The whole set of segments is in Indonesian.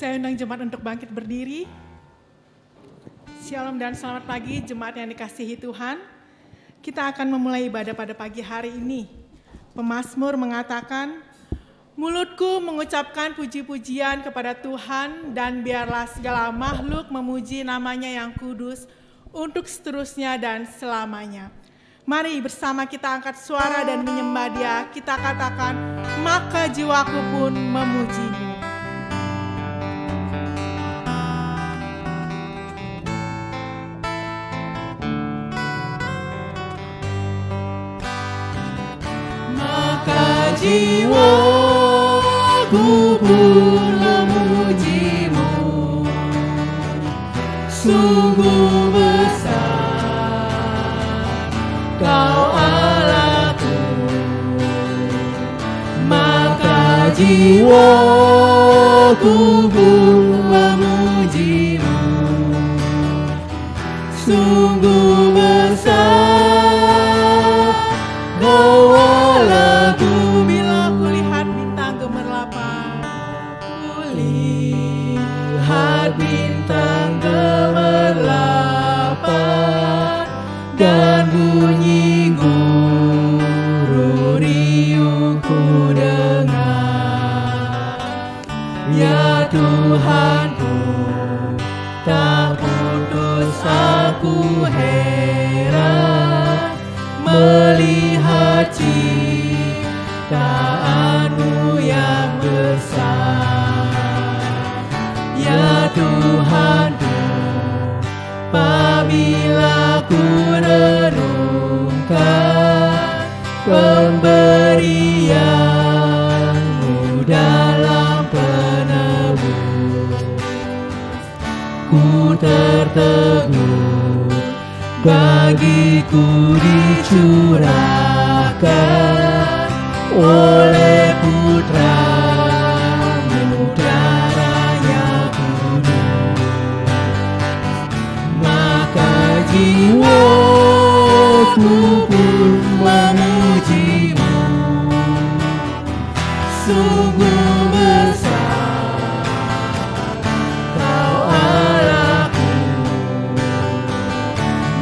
Saya undang jemaat untuk bangkit berdiri. Shalom dan selamat pagi jemaat yang dikasihi Tuhan. Kita akan memulai ibadah pada pagi hari ini. Pemazmur mengatakan, mulutku mengucapkan puji-pujian kepada Tuhan dan biarlah segala makhluk memuji namanya yang kudus untuk seterusnya dan selamanya. Mari bersama kita angkat suara dan menyembah Dia. Kita katakan, maka jiwaku pun memuji-Mu. Maka jiwaku pun memuji-Mu, sungguh besar Kau Allahku. Maka jiwaku pun memuji-Mu, sungguh besar Kau Allahku. Bila kulihat bintang gemerlapan, kulihat bintang gemerlapan, dan bunyi guru riuh ku dengar. Ya Tuhanku, tak putus aku heran melihat ciptaan-Mu yang besar. Ya Tuhanku, apabila ku renungkan pemberian-Mu dalam penebus, ku tertegun, bagiku dicurahkan oleh Putra-Mu darah yang kudus. Maka jiwaku pun memuji-Mu, sungguh besar Kau Allahku.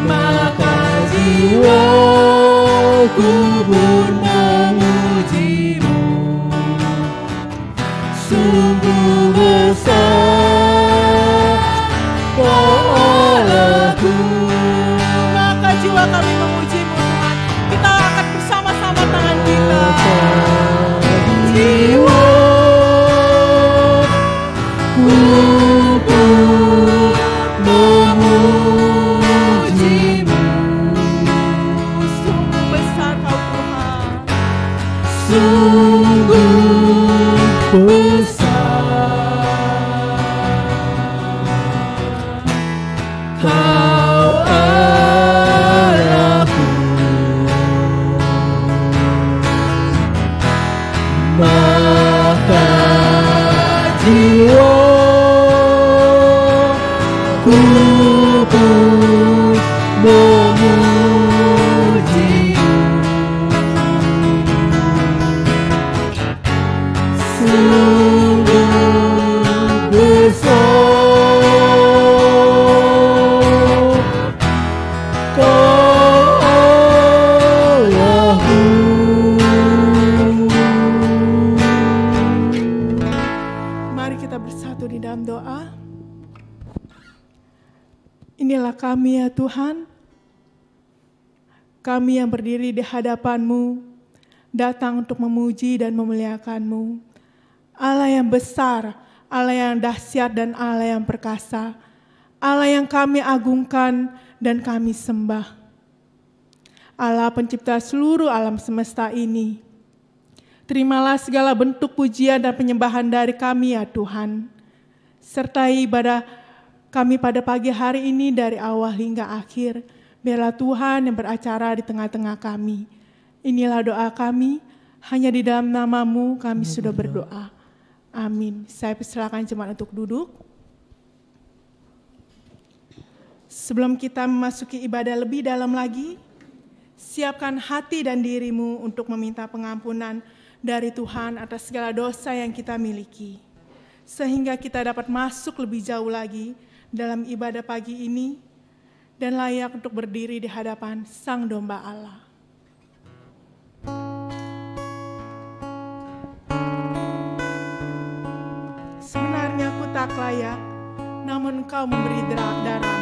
Maka jiwaku pun memuji-Mu, sungguh besar Kau Allahku. Maka jiwa kami memuji-Mu Tuhan. Kita angkat bersama-sama tangan kita. Jiwaku pun memuji-Mu, sungguh besar Kau Tuhan, sungguh besar Kau Allahku. Maka jiwaku pun memuji-Mu, sungguh besar Kau Allahku. Mari kita bersatu di dalam doa. Inilah kami ya Tuhan, kami yang berdiri di hadapan-Mu, datang untuk memuji dan memuliakan-Mu. Allah yang besar, Allah yang dahsyat dan Allah yang perkasa, Allah yang kami agungkan dan kami sembah. Allah pencipta seluruh alam semesta ini, terimalah segala bentuk pujian dan penyembahan dari kami ya Tuhan. Sertai ibadah kami pada pagi hari ini dari awal hingga akhir. Biarlah Tuhan yang beracara di tengah-tengah kami. Inilah doa kami, hanya di dalam nama-Mu kami sudah berdoa. Amin. Saya persilakan jemaat untuk duduk. Sebelum kita memasuki ibadah lebih dalam lagi, siapkan hati dan dirimu untuk meminta pengampunan dari Tuhan atas segala dosa yang kita miliki. sehingga kita dapat masuk lebih jauh lagi dalam ibadah pagi ini dan layak untuk berdiri di hadapan Sang Domba Allah. Sebenarnya aku tak layak, namun Engkau memberi darah-Mu.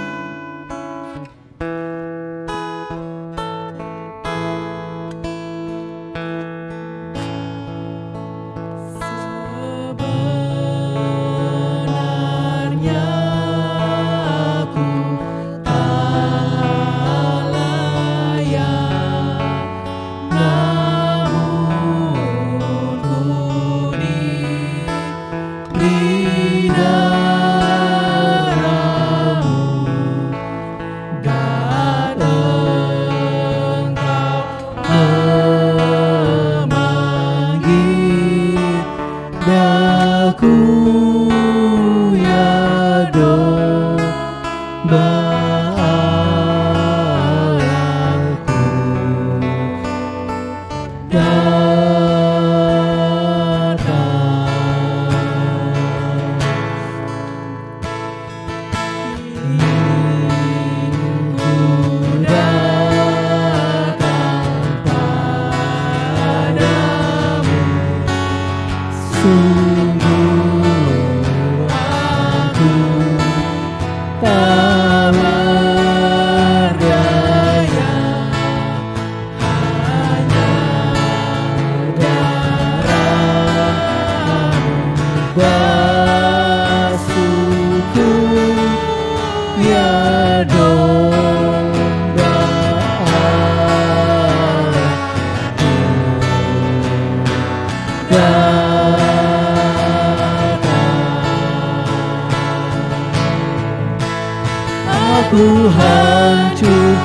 Aku hancur,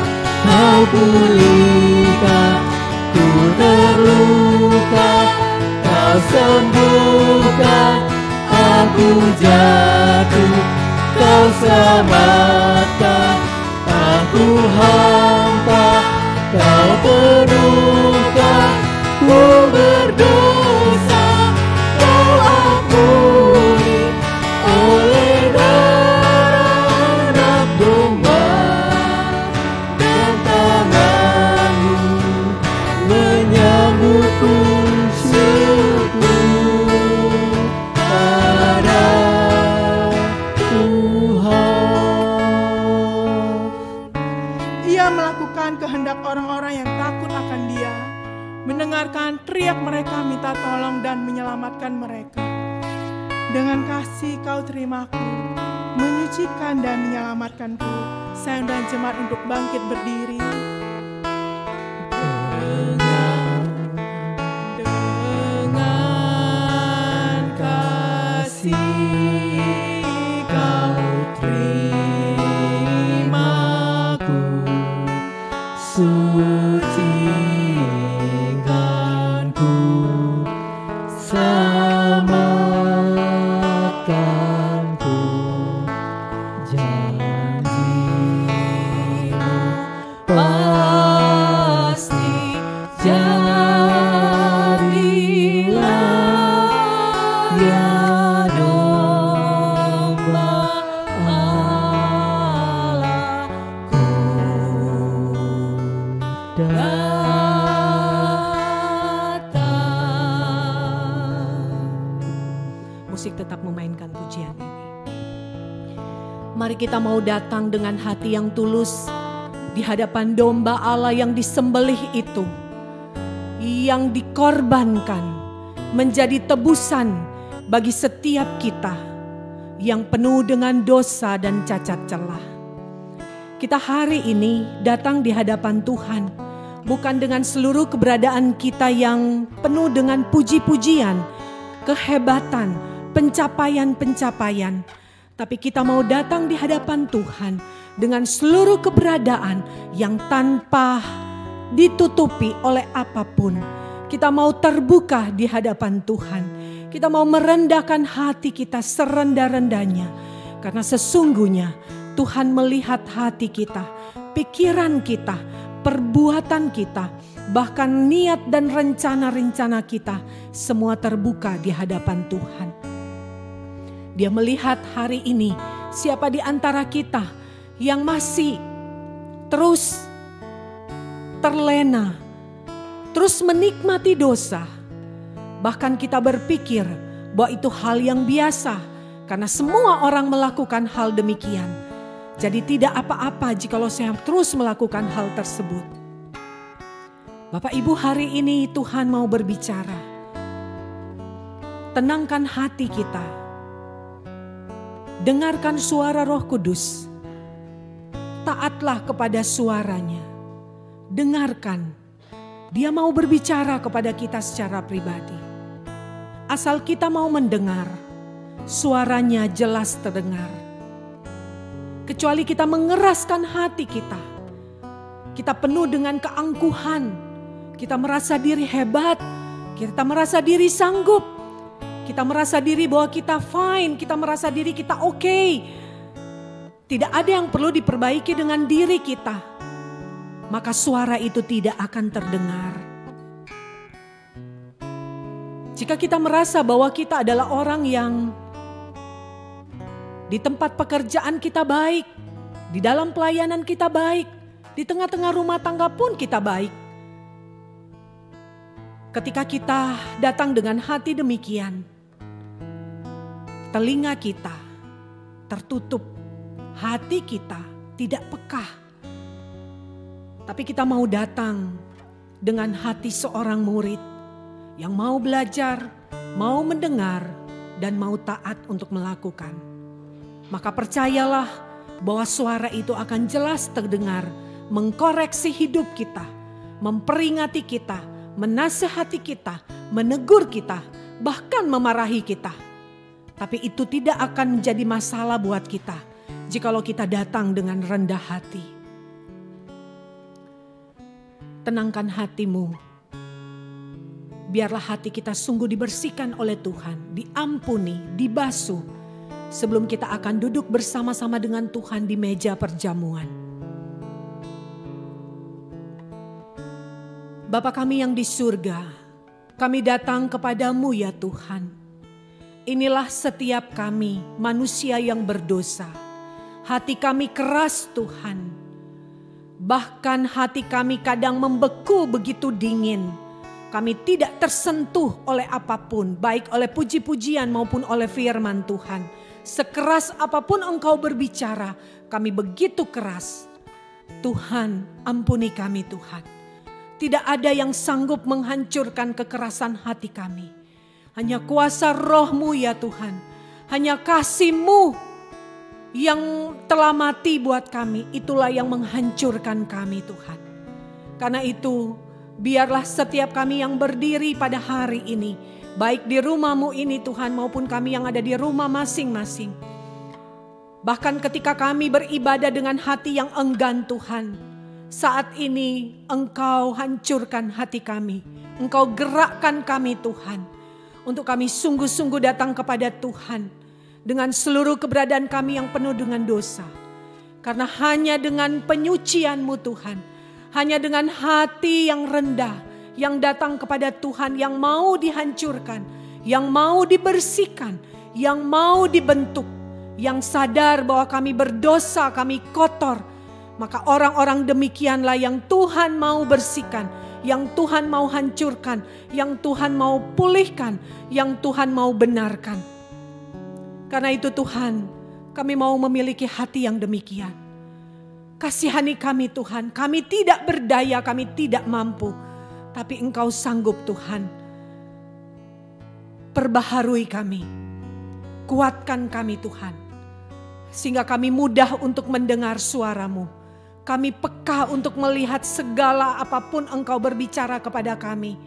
Kau pulihkan. Ku terluka, Kau sembuhkan. Aku jatuh, Kau selamatkan. Aku hampa, Kau penuhkan. Ku berdosa, Kau ampuni. Oleh darah Anak Domba dan tangan-Mu menyambutku, syukur pada Tuhan. Ia melakukan kehendak orang-orang yang takut akan Dia, mendengarkan teriak mereka minta tolong dan menyelamatkan mereka. Dengan kasih Kau terimaku, menyucikan dan menyelamatkanku. Saya undang jemaat untuk bangkit berdiri. Dengan kasih Kau terimaku, sucikanku, selamatkanku. Janji-Mu pasti jadilah, ya Domba Allahku. Musik tetap memainkan pujian ini. Mari kita mau datang dengan hati yang tulus di hadapan Domba Allah yang disembelih itu, yang dikorbankan menjadi tebusan bagi setiap kita yang penuh dengan dosa dan cacat celah. Kita hari ini datang di hadapan Tuhan bukan dengan seluruh keberadaan kita yang penuh dengan puji-pujian, kehebatan, pencapaian-pencapaian. Tapi kita mau datang di hadapan Tuhan dengan seluruh keberadaan yang tanpa ditutupi oleh apapun. Kita mau terbuka di hadapan Tuhan. Kita mau merendahkan hati kita serendah-rendahnya. Karena sesungguhnya Tuhan melihat hati kita, pikiran kita, perbuatan kita, bahkan niat dan rencana-rencana kita semua terbuka di hadapan Tuhan. Dia melihat hari ini siapa di antara kita yang masih terus terlena, terus menikmati dosa. Bahkan kita berpikir bahwa itu hal yang biasa karena semua orang melakukan hal demikian. Jadi tidak apa-apa jikalau saya terus melakukan hal tersebut. Bapak Ibu, hari ini Tuhan mau berbicara. Tenangkan hati kita. Dengarkan suara Roh Kudus. Taatlah kepada suaranya. Dengarkan. Dia mau berbicara kepada kita secara pribadi. Asal kita mau mendengar, suaranya jelas terdengar. Kecuali kita mengeraskan hati kita. Kita penuh dengan keangkuhan. Kita merasa diri hebat. Kita merasa diri sanggup. Kita merasa diri bahwa kita fine. Kita merasa diri kita oke. Tidak ada yang perlu diperbaiki dengan diri kita. Maka suara itu tidak akan terdengar. Jika kita merasa bahwa kita adalah orang yang di tempat pekerjaan kita baik, di dalam pelayanan kita baik, di tengah-tengah rumah tangga pun kita baik. Ketika kita datang dengan hati demikian, telinga kita tertutup, hati kita tidak peka. Tapi kita mau datang dengan hati seorang murid yang mau belajar, mau mendengar, dan mau taat untuk melakukan. Maka percayalah bahwa suara itu akan jelas terdengar, mengkoreksi hidup kita, memperingati kita, menasihati kita, menegur kita, bahkan memarahi kita. Tapi itu tidak akan menjadi masalah buat kita jikalau kita datang dengan rendah hati. Tenangkan hatimu. Biarlah hati kita sungguh dibersihkan oleh Tuhan, diampuni, dibasuh. Sebelum kita akan duduk bersama-sama dengan Tuhan di meja perjamuan. Bapa kami yang di surga, kami datang kepadamu ya Tuhan. Inilah setiap kami manusia yang berdosa. Hati kami keras Tuhan. Bahkan hati kami kadang membeku begitu dingin. Kami tidak tersentuh oleh apapun, baik oleh puji-pujian maupun oleh firman Tuhan. Sekeras apapun Engkau berbicara, kami begitu keras. Tuhan, ampuni kami Tuhan. Tidak ada yang sanggup menghancurkan kekerasan hati kami. Hanya kuasa Roh-Mu ya Tuhan. Hanya kasih-Mu yang telah mati buat kami. Itulah yang menghancurkan kami Tuhan. Karena itu, biarlah setiap kami yang berdiri pada hari ini, baik di rumah-Mu ini Tuhan maupun kami yang ada di rumah masing-masing. Bahkan ketika kami beribadah dengan hati yang enggan Tuhan, saat ini Engkau hancurkan hati kami. Engkau gerakkan kami Tuhan. Untuk kami sungguh-sungguh datang kepada Tuhan dengan seluruh keberadaan kami yang penuh dengan dosa. Karena hanya dengan penyucian-Mu Tuhan, hanya dengan hati yang rendah, yang datang kepada Tuhan, yang mau dihancurkan, yang mau dibersihkan, yang mau dibentuk, yang sadar bahwa kami berdosa, kami kotor. Maka orang-orang demikianlah yang Tuhan mau bersihkan, yang Tuhan mau hancurkan, yang Tuhan mau pulihkan, yang Tuhan mau benarkan. Karena itu Tuhan, kami mau memiliki hati yang demikian. Kasihani kami Tuhan, kami tidak berdaya, kami tidak mampu. Tapi Engkau sanggup Tuhan. Perbaharui kami. Kuatkan kami Tuhan. Sehingga kami mudah untuk mendengar suara-Mu. Kami peka untuk melihat segala apapun Engkau berbicara kepada kami.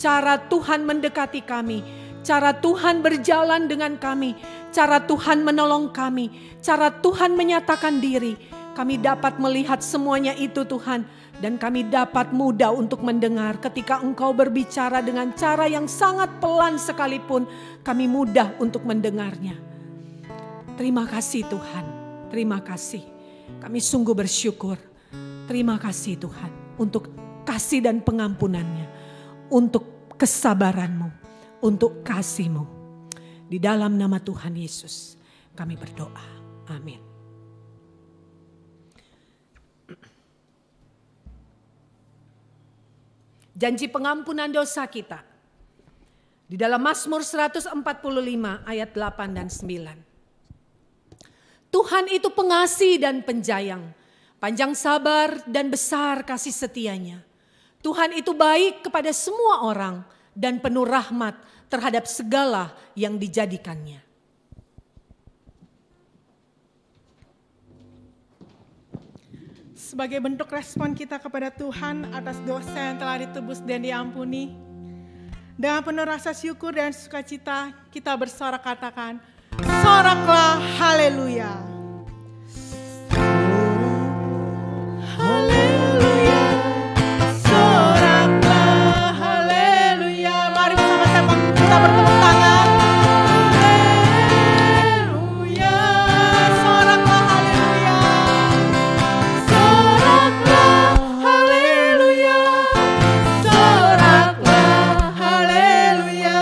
Cara Tuhan mendekati kami. Cara Tuhan berjalan dengan kami. Cara Tuhan menolong kami. Cara Tuhan menyatakan diri. Kami dapat melihat semuanya itu Tuhan. Dan kami dapat mudah untuk mendengar ketika Engkau berbicara dengan cara yang sangat pelan sekalipun. Kami mudah untuk mendengarnya. Terima kasih Tuhan. Terima kasih. Kami sungguh bersyukur. Terima kasih Tuhan. Untuk kasih dan pengampunan-Nya. Untuk kesabaran-Mu. Untuk kasih-Mu. Di dalam nama Tuhan Yesus kami berdoa. Amin. Janji pengampunan dosa kita. Di dalam Mazmur 145 ayat 8 dan 9. Tuhan itu pengasih dan penjayang, panjang sabar dan besar kasih setianya. Tuhan itu baik kepada semua orang dan penuh rahmat terhadap segala yang dijadikannya. Sebagai bentuk respon kita kepada Tuhan atas dosa yang telah ditebus dan diampuni, dengan penuh rasa syukur dan sukacita kita bersorak katakan, soraklah haleluya. Haleluya, soraklah haleluya. Mari bersama-sama kita bertepuk tangan. Haleluya, soraklah haleluya. Soraklah haleluya. Soraklah haleluya.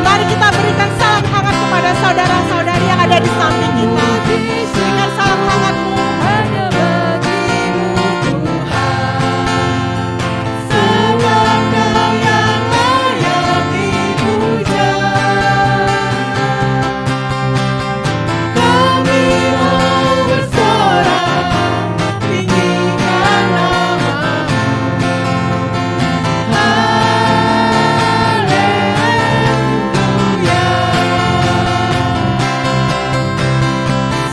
Mari kita berikan salam hangat kepada saudara-saudari yang ada di samping kita. Berikan salam hangatmu. Hanya bagimu Tuhan, sebab Kau yang layak dipuja. Kami mau bersorak, tinggikan nama-Mu. Haleluya.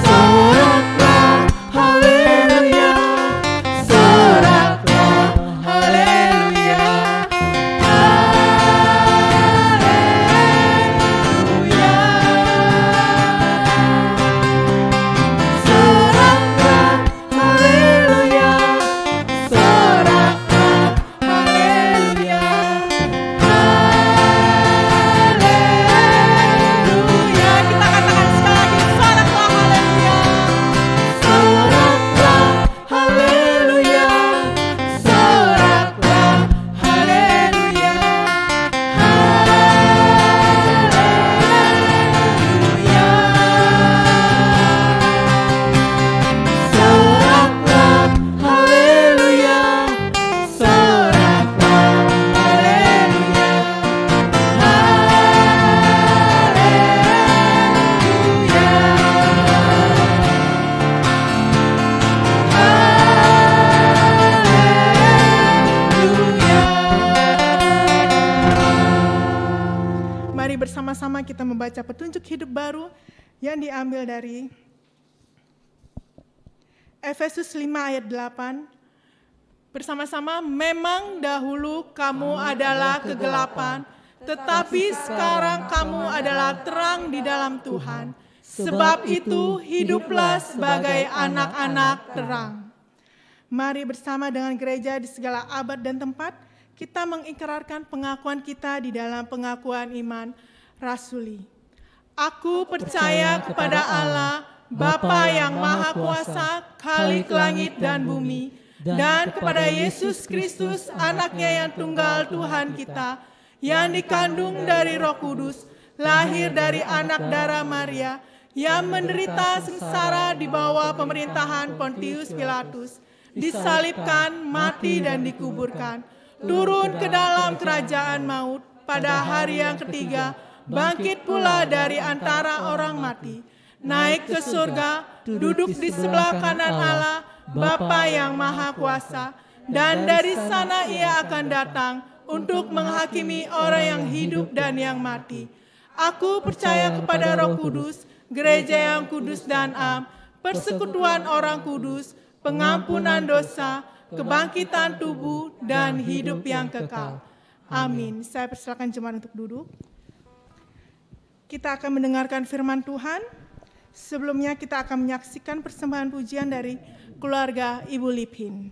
Soraklah haleluya. Soraklah haleluya. Haleluya. Soraklah haleluya. Soraklah haleluya. Haleluya. Kita katakan sekali lagi, soraklah haleluya. Soraklah haleluya. Soraklah haleluya. Haleluya. Soraklah haleluya. Soraklah haleluya. Mari bersama-sama kita membaca petunjuk hidup baru yang diambil dari Efesus 5 ayat 8. Bersama-sama, memang dahulu kamu adalah kegelapan, tetapi sekarang kamu adalah terang di dalam Tuhan. Sebab itu hiduplah sebagai anak-anak terang. Mari bersama dengan gereja di segala abad dan tempat, kita mengikrarkan pengakuan kita di dalam pengakuan iman rasuli. Aku percaya kepada Allah, Bapa yang Maha Kuasa, Khalik langit dan bumi, dan kepada Yesus Kristus, anaknya yang tunggal Tuhan kita, yang dikandung dari Roh Kudus, lahir dari anak darah Maria, yang menderita sengsara di bawah pemerintahan Pontius Pilatus, disalibkan, mati dan dikuburkan, turun ke dalam kerajaan maut, pada hari yang ketiga, bangkit pula dari antara orang mati, naik ke surga, duduk di sebelah kanan Allah, Bapa yang Maha Kuasa, dan dari sana Ia akan datang untuk menghakimi orang yang hidup dan yang mati. Aku percaya kepada Roh Kudus, gereja yang kudus dan am, persekutuan orang kudus, pengampunan dosa, kebangkitan tubuh, dan hidup yang kekal. Amin. Saya persilakan jemaat untuk duduk. Kita akan mendengarkan firman Tuhan. Sebelumnya kita akan menyaksikan persembahan pujian dari keluarga Ibu Lipin.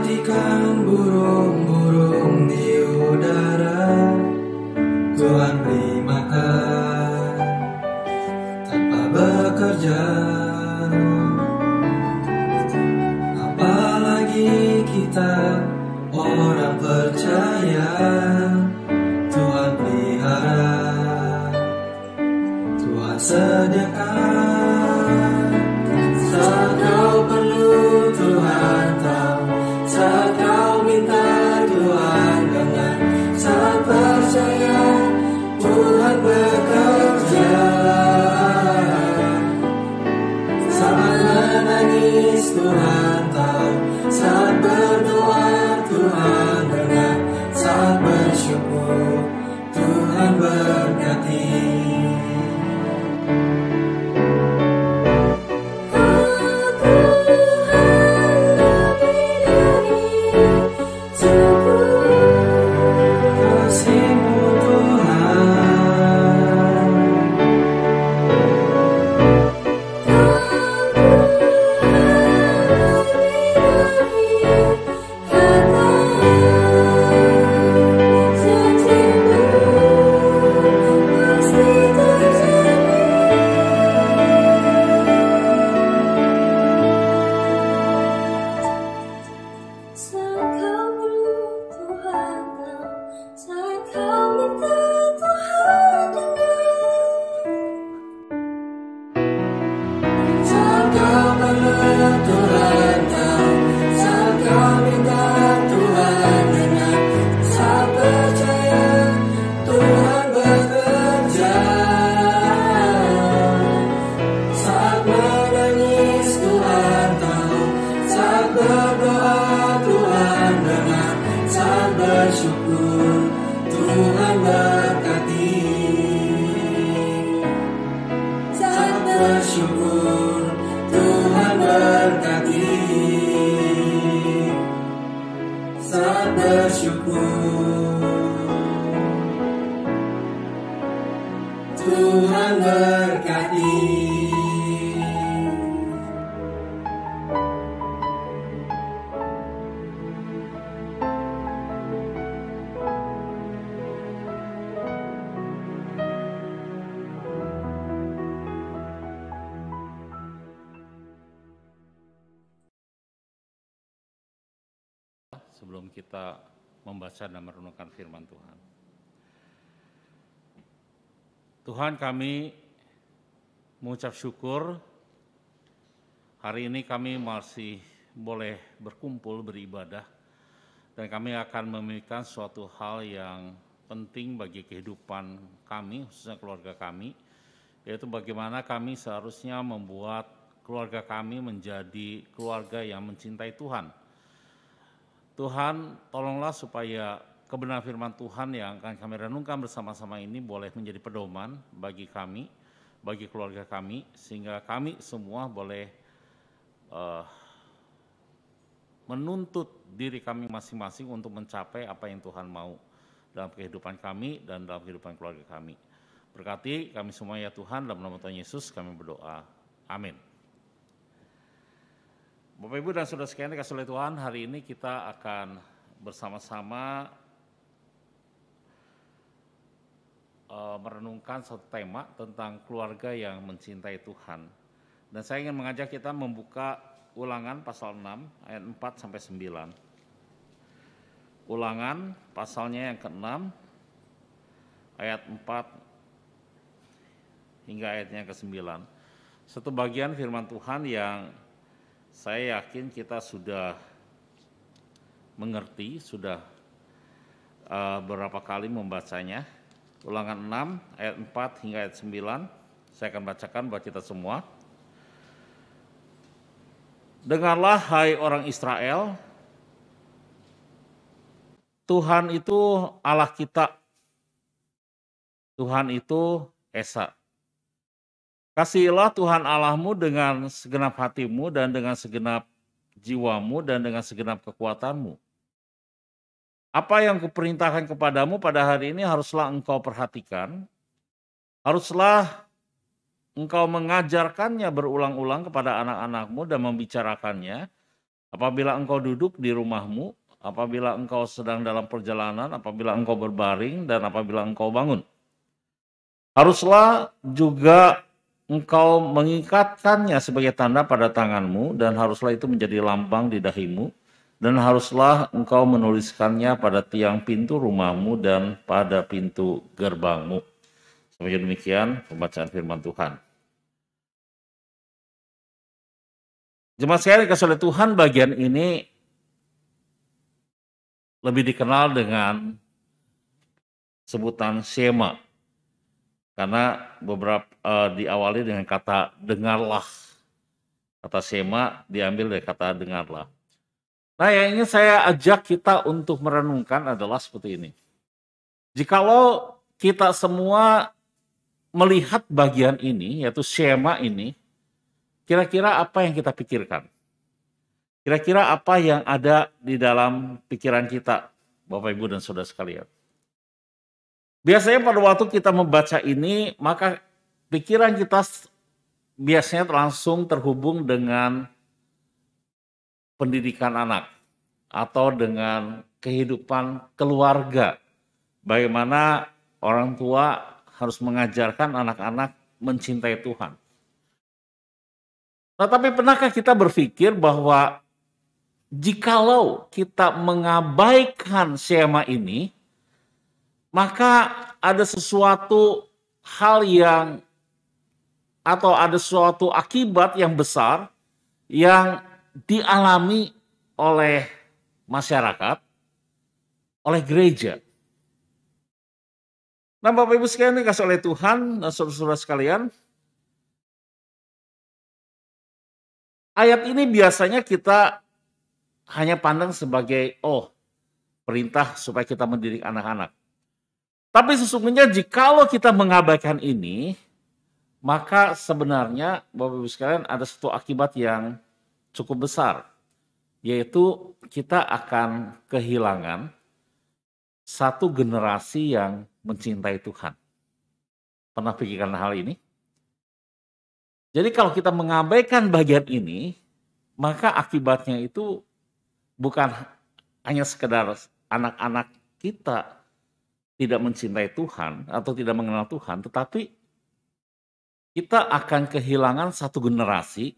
Perhatikan burung-burung di udara, Tuhan beri makan tanpa bekerja. Apalagi kita orang percaya, Tuhan pelihara, Tuhan sediakan. Saat kau perlu Tuhan tahu, saat kau minta Tuhan dengar, saat percaya Tuhan bekerja. Saat menangis Tuhan tahu, saat berdoa Tuhan dengar, saat bersyukur Tuhan berkati. Tuhan berkati. Sebelum kita membaca dan merenungkan firman Tuhan. Tuhan, kami mengucap syukur hari ini kami masih boleh berkumpul beribadah dan kami akan memikirkan suatu hal yang penting bagi kehidupan kami, khususnya keluarga kami, yaitu bagaimana kami seharusnya membuat keluarga kami menjadi keluarga yang mencintai Tuhan. Tuhan, tolonglah supaya kebenaran firman Tuhan yang akan kami renungkan bersama-sama ini boleh menjadi pedoman bagi kami, bagi keluarga kami, sehingga kami semua boleh menuntut diri kami masing-masing untuk mencapai apa yang Tuhan mau dalam kehidupan kami dan dalam kehidupan keluarga kami. Berkati kami semua ya Tuhan, dalam nama Tuhan Yesus kami berdoa. Amin. Bapak Ibu dan Saudara sekalian dikasihi oleh Tuhan, hari ini kita akan bersama-sama merenungkan satu tema tentang keluarga yang mencintai Tuhan. Dan saya ingin mengajak kita membuka Ulangan pasal 6 ayat 4 sampai 9. Ulangan pasalnya yang ke-6 ayat 4 hingga ayatnya ke-9. Satu bagian firman Tuhan yang saya yakin kita sudah mengerti, sudah beberapa kali membacanya. Ulangan 6 ayat 4 hingga ayat 9. Saya akan bacakan buat kita semua. Dengarlah hai orang Israel, Tuhan itu Allah kita. Tuhan itu Esa. Kasihilah Tuhan Allahmu dengan segenap hatimu dan dengan segenap jiwamu dan dengan segenap kekuatanmu. Apa yang kuperintahkan kepadamu pada hari ini haruslah engkau perhatikan, haruslah engkau mengajarkannya berulang-ulang kepada anak-anakmu dan membicarakannya Apabila engkau duduk di rumahmu, apabila engkau sedang dalam perjalanan, apabila engkau berbaring, dan apabila engkau bangun. Haruslah juga engkau mengikatkannya sebagai tanda pada tanganmu, dan haruslah itu menjadi lambang di dahimu, dan haruslah engkau menuliskannya pada tiang pintu rumahmu dan pada pintu gerbangmu. Sampai demikian pembacaan firman Tuhan. Jemaat sekalian dikasihi oleh Tuhan, bagian ini lebih dikenal dengan sebutan Shema. Karena beberapa diawali dengan kata dengarlah. Kata Shema diambil dari kata dengarlah. Nah, yang ingin saya ajak kita untuk merenungkan adalah seperti ini. Jikalau kita semua melihat bagian ini, yaitu Shema ini, kira-kira apa yang kita pikirkan? Kira-kira apa yang ada di dalam pikiran kita, Bapak, Ibu, dan Saudara sekalian? Biasanya pada waktu kita membaca ini, maka pikiran kita biasanya langsung terhubung dengan pendidikan anak atau dengan kehidupan keluarga. Bagaimana orang tua harus mengajarkan anak-anak mencintai Tuhan. Nah, tapi pernahkah kita berpikir bahwa jikalau kita mengabaikan Shema ini, maka ada sesuatu hal yang atau ada suatu akibat yang besar yang dialami oleh masyarakat, oleh gereja. Nah, Bapak Ibu sekalian dikasihi oleh Tuhan dan saudara-saudara sekalian, ayat ini biasanya kita hanya pandang sebagai perintah supaya kita mendidik anak-anak. Tapi sesungguhnya jikalau kita mengabaikan ini, maka sebenarnya Bapak Ibu sekalian ada satu akibat yang cukup besar, yaitu kita akan kehilangan satu generasi yang mencintai Tuhan. Pernah pikirkan hal ini? Jadi kalau kita mengabaikan bagian ini, maka akibatnya itu bukan hanya sekedar anak-anak kita tidak mencintai Tuhan atau tidak mengenal Tuhan, tetapi kita akan kehilangan satu generasi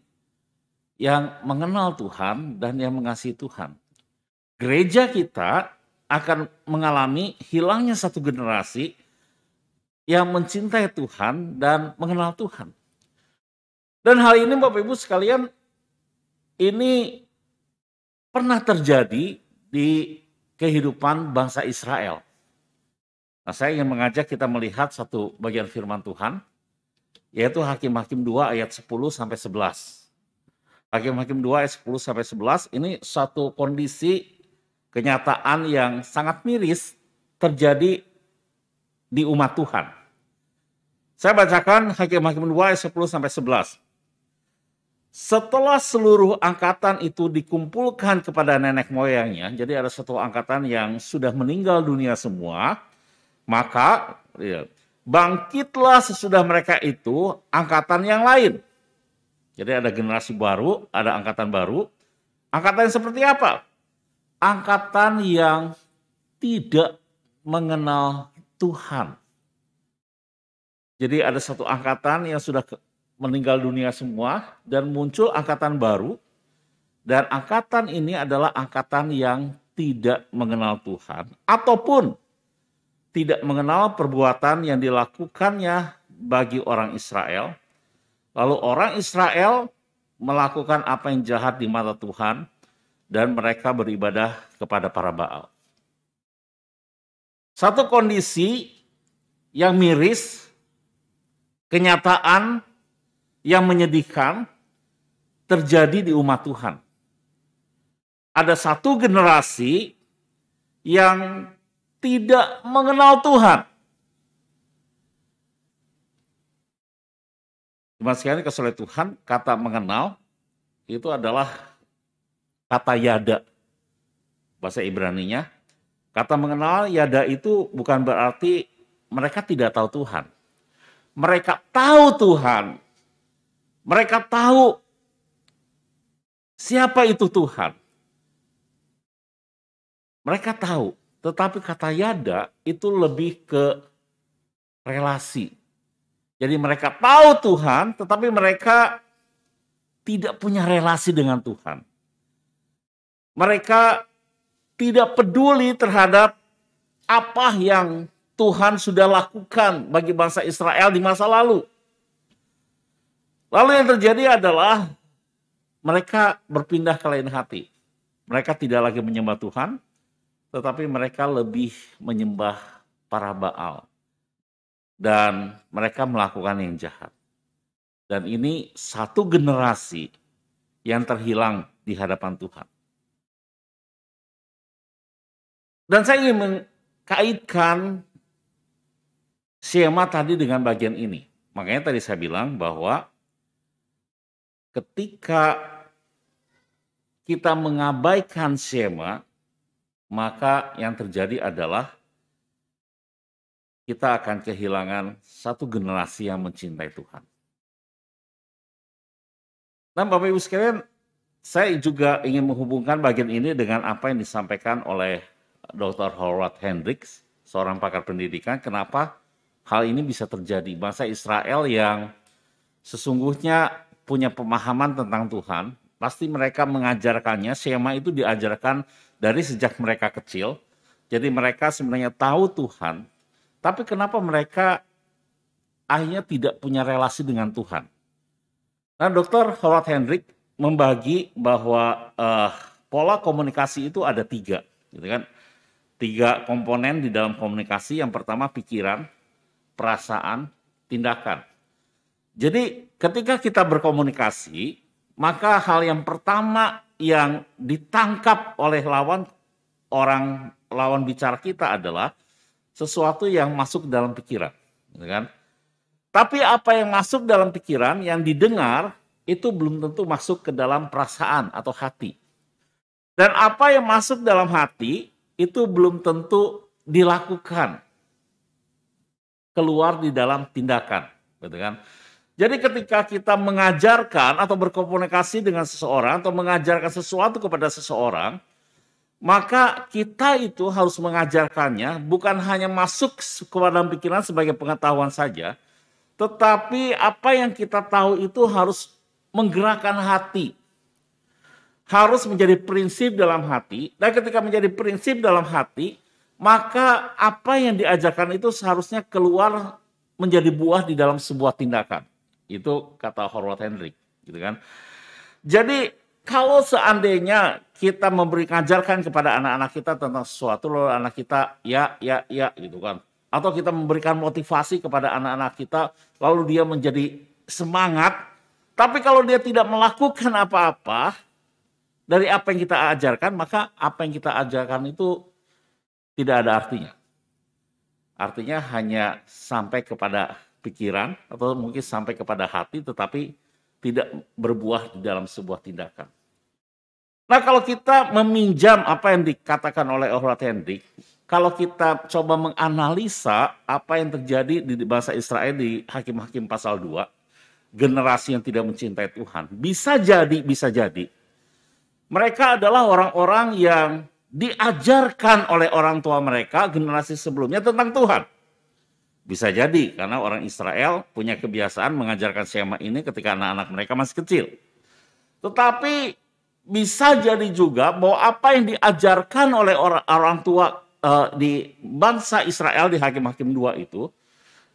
yang mengenal Tuhan dan yang mengasihi Tuhan. Gereja kita akan mengalami hilangnya satu generasi yang mencintai Tuhan dan mengenal Tuhan. Dan hal ini Bapak Ibu sekalian, ini pernah terjadi di kehidupan bangsa Israel. Nah, saya ingin mengajak kita melihat satu bagian firman Tuhan, yaitu Hakim-Hakim 2 ayat 10-11. Hakim-Hakim 2 ayat 10-11 ini satu kondisi kenyataan yang sangat miris terjadi di umat Tuhan. Saya bacakan Hakim-Hakim 2 ayat 10-11. Setelah seluruh angkatan itu dikumpulkan kepada nenek moyangnya, jadi ada satu angkatan yang sudah meninggal dunia semua, maka bangkitlah sesudah mereka itu angkatan yang lain. Jadi ada generasi baru, ada angkatan baru. Angkatan yang seperti apa? Angkatan yang tidak mengenal Tuhan. Jadi ada satu angkatan yang sudah meninggal dunia semua dan muncul angkatan baru. Dan angkatan ini adalah angkatan yang tidak mengenal Tuhan ataupun tidak mengenal perbuatan yang dilakukannya bagi orang Israel. Lalu orang Israel melakukan apa yang jahat di mata Tuhan dan mereka beribadah kepada para Baal. Satu kondisi yang miris, kenyataan yang menyedihkan terjadi di umat Tuhan. Ada satu generasi yang tidak mengenal Tuhan. Cuma sekali kesulitan Tuhan, kata mengenal itu adalah kata yada. Bahasa Ibraninya. Kata mengenal yada itu bukan berarti mereka tidak tahu Tuhan. Mereka tahu Tuhan. Mereka tahu siapa itu Tuhan. Mereka tahu, tetapi kata yada itu lebih ke relasi. Jadi mereka tahu Tuhan, tetapi mereka tidak punya relasi dengan Tuhan. Mereka tidak peduli terhadap apa yang Tuhan sudah lakukan bagi bangsa Israel di masa lalu. Lalu yang terjadi adalah mereka berpindah ke lain hati. Mereka tidak lagi menyembah Tuhan, tetapi mereka lebih menyembah para Baal. Dan mereka melakukan yang jahat. Dan ini satu generasi yang terhilang di hadapan Tuhan. Dan saya ingin mengkaitkan Shema tadi dengan bagian ini. Makanya tadi saya bilang bahwa ketika kita mengabaikan Shema, maka yang terjadi adalah kita akan kehilangan satu generasi yang mencintai Tuhan. Nah, Bapak Ibu sekalian, saya juga ingin menghubungkan bagian ini dengan apa yang disampaikan oleh Dr. Howard Hendricks, seorang pakar pendidikan. Kenapa hal ini bisa terjadi? Bangsa Israel yang sesungguhnya punya pemahaman tentang Tuhan, pasti mereka mengajarkannya. Shema itu diajarkan dari sejak mereka kecil. Jadi mereka sebenarnya tahu Tuhan, tapi kenapa mereka akhirnya tidak punya relasi dengan Tuhan? Nah, Dr. Howard Hendricks membagi bahwa pola komunikasi itu ada 3, gitu kan? 3 komponen di dalam komunikasi. Yang pertama pikiran, perasaan, tindakan. Jadi ketika kita berkomunikasi, maka hal yang pertama yang ditangkap oleh lawan bicara kita adalah sesuatu yang masuk dalam pikiran, gitu kan? Tapi apa yang masuk dalam pikiran, yang didengar, itu belum tentu masuk ke dalam perasaan atau hati. Dan apa yang masuk dalam hati, itu belum tentu dilakukan, keluar di dalam tindakan, gitu kan? Jadi ketika kita mengajarkan atau berkomunikasi dengan seseorang, atau mengajarkan sesuatu kepada seseorang, maka kita itu harus mengajarkannya bukan hanya masuk ke dalam pikiran sebagai pengetahuan saja, tetapi apa yang kita tahu itu harus menggerakkan hati. Harus menjadi prinsip dalam hati, dan ketika menjadi prinsip dalam hati, maka apa yang diajarkan itu seharusnya keluar menjadi buah di dalam sebuah tindakan. Itu kata Howard Hendricks, gitu kan. Jadi kalau seandainya kita mengajarkan kepada anak-anak kita tentang sesuatu, lalu anak kita ya gitu kan. Atau kita memberikan motivasi kepada anak-anak kita, lalu dia menjadi semangat. Tapi kalau dia tidak melakukan apa-apa dari apa yang kita ajarkan, maka apa yang kita ajarkan itu tidak ada artinya. Artinya hanya sampai kepada pikiran atau mungkin sampai kepada hati, tetapi tidak berbuah di dalam sebuah tindakan. Nah, kalau kita meminjam apa yang dikatakan oleh Howard Hendricks, kalau kita coba menganalisa apa yang terjadi di bangsa Israel di Hakim-Hakim pasal 2, generasi yang tidak mencintai Tuhan, bisa jadi mereka adalah orang-orang yang diajarkan oleh orang tua mereka generasi sebelumnya tentang Tuhan. Bisa jadi karena orang Israel punya kebiasaan mengajarkan Shema ini ketika anak-anak mereka masih kecil. Tetapi bisa jadi juga bahwa apa yang diajarkan oleh orang tua di bangsa Israel di Hakim-Hakim 2 itu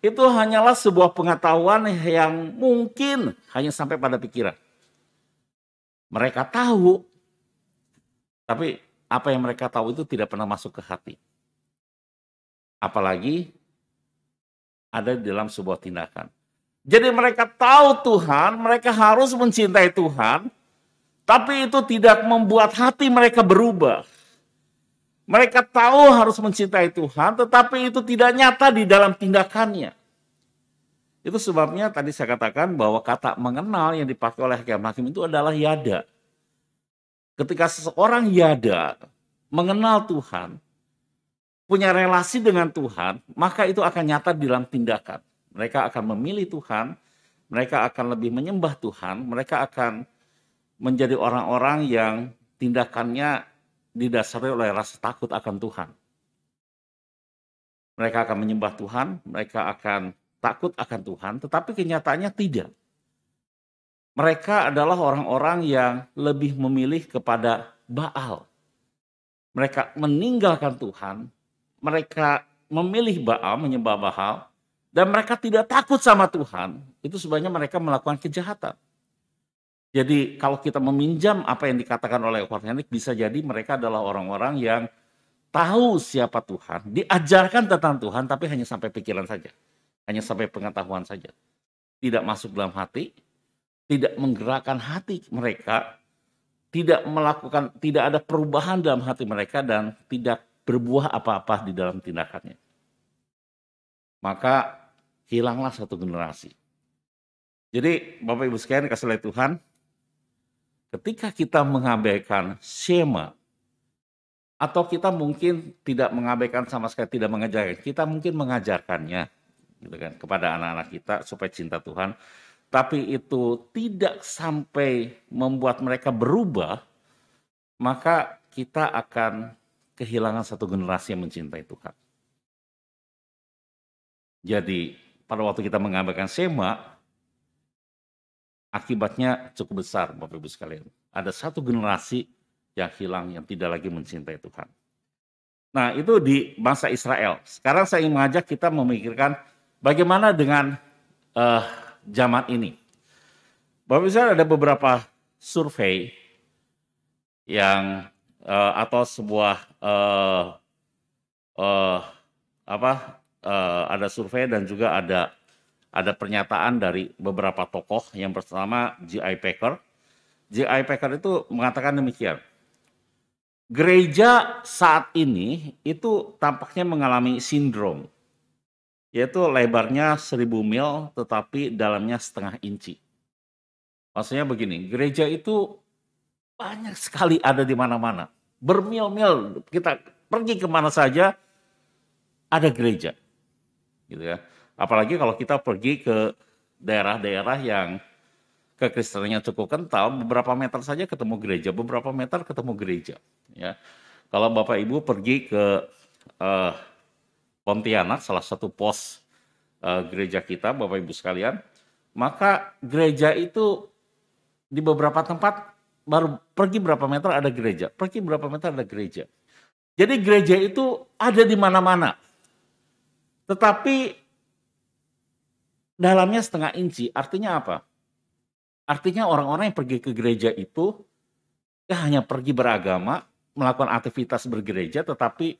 hanyalah sebuah pengetahuan yang mungkin hanya sampai pada pikiran. Mereka tahu, tapi apa yang mereka tahu itu tidak pernah masuk ke hati. Apalagi ada di dalam sebuah tindakan. Jadi mereka tahu Tuhan, mereka harus mencintai Tuhan, tapi itu tidak membuat hati mereka berubah. Mereka tahu harus mencintai Tuhan, tetapi itu tidak nyata di dalam tindakannya. Itu sebabnya tadi saya katakan bahwa kata mengenal yang dipakai oleh Hakim itu adalah yada. Ketika seseorang yada, mengenal Tuhan, punya relasi dengan Tuhan, maka itu akan nyata di dalam tindakan. Mereka akan memilih Tuhan, mereka akan lebih menyembah Tuhan, mereka akan menjadi orang-orang yang tindakannya didasari oleh rasa takut akan Tuhan. Mereka akan menyembah Tuhan, mereka akan takut akan Tuhan, tetapi kenyataannya tidak. Mereka adalah orang-orang yang lebih memilih kepada Baal. Mereka meninggalkan Tuhan, mereka memilih Baal, menyembah Baal, dan mereka tidak takut sama Tuhan. Itu sebenarnya mereka melakukan kejahatan. Jadi kalau kita meminjam apa yang dikatakan oleh Kornelik, bisa jadi mereka adalah orang-orang yang tahu siapa Tuhan, diajarkan tentang Tuhan, tapi hanya sampai pikiran saja. Hanya sampai pengetahuan saja. Tidak masuk dalam hati, tidak menggerakkan hati mereka, tidak ada perubahan dalam hati mereka, dan tidak berbuah apa-apa di dalam tindakannya. Maka hilanglah satu generasi. Jadi Bapak Ibu sekalian kasih oleh Tuhan, ketika kita mengabaikan Shema, atau kita mungkin tidak mengabaikan sama sekali, tidak mengajarkan, kita mungkin mengajarkannya gitu kan, kepada anak-anak kita supaya cinta Tuhan, tapi itu tidak sampai membuat mereka berubah, maka kita akan kehilangan satu generasi yang mencintai Tuhan. Jadi pada waktu kita mengabaikan Shema, akibatnya cukup besar Bapak Ibu sekalian. Ada satu generasi yang hilang, yang tidak lagi mencintai Tuhan. Nah, itu di bangsa Israel. Sekarang saya ingin mengajak kita memikirkan bagaimana dengan zaman ini. Bapak Ibu, ada beberapa survei yang atau sebuah ada survei dan juga ada pernyataan dari beberapa tokoh. Yang pertama J.I. Packer. J.I. Packer itu mengatakan demikian. Gereja saat ini itu tampaknya mengalami sindrom, yaitu lebarnya 1000 mil tetapi dalamnya setengah inci. Maksudnya begini, gereja itu banyak sekali ada di mana-mana. Bermil-mil, kita pergi kemana saja ada gereja. Gitu ya. Apalagi kalau kita pergi ke daerah-daerah yang kekristenannya cukup kental, beberapa meter saja ketemu gereja, beberapa meter ketemu gereja. Ya, kalau Bapak Ibu pergi ke Pontianak, salah satu pos gereja kita, Bapak Ibu sekalian, maka gereja itu di beberapa tempat baru pergi berapa meter ada gereja, pergi berapa meter ada gereja. Jadi gereja itu ada di mana-mana, tetapi dalamnya setengah inci. Artinya apa? Artinya orang-orang yang pergi ke gereja itu hanya pergi beragama, melakukan aktivitas bergereja, tetapi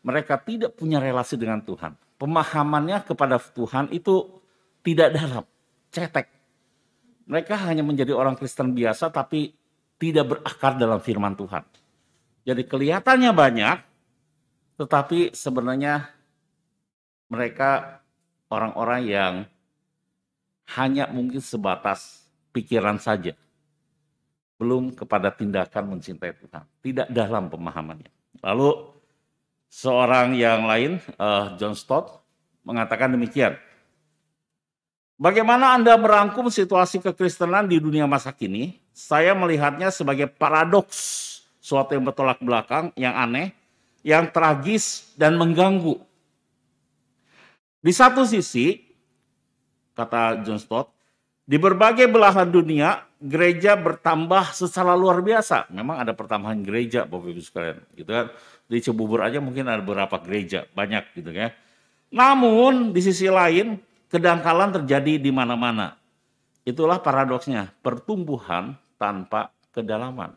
mereka tidak punya relasi dengan Tuhan. Pemahamannya kepada Tuhan itu tidak dalam, cetek. Mereka hanya menjadi orang Kristen biasa, tapi tidak berakar dalam firman Tuhan. Jadi kelihatannya banyak, tetapi sebenarnya mereka orang-orang yang hanya mungkin sebatas pikiran saja, belum kepada tindakan mencintai Tuhan, tidak dalam pemahamannya. Lalu seorang yang lain, John Stott, mengatakan demikian. Bagaimana Anda merangkum situasi kekristenan di dunia masa kini? Saya melihatnya sebagai paradoks, suatu yang bertolak belakang, yang aneh, yang tragis dan mengganggu. Di satu sisi, kata John Stott, di berbagai belahan dunia, gereja bertambah secara luar biasa. Memang ada pertambahan gereja, Bapak Ibu sekalian. Gitu kan. Di Cibubur aja mungkin ada beberapa gereja, banyak gitu ya. Namun di sisi lain, kedangkalan terjadi di mana-mana. Itulah paradoksnya, pertumbuhan tanpa kedalaman.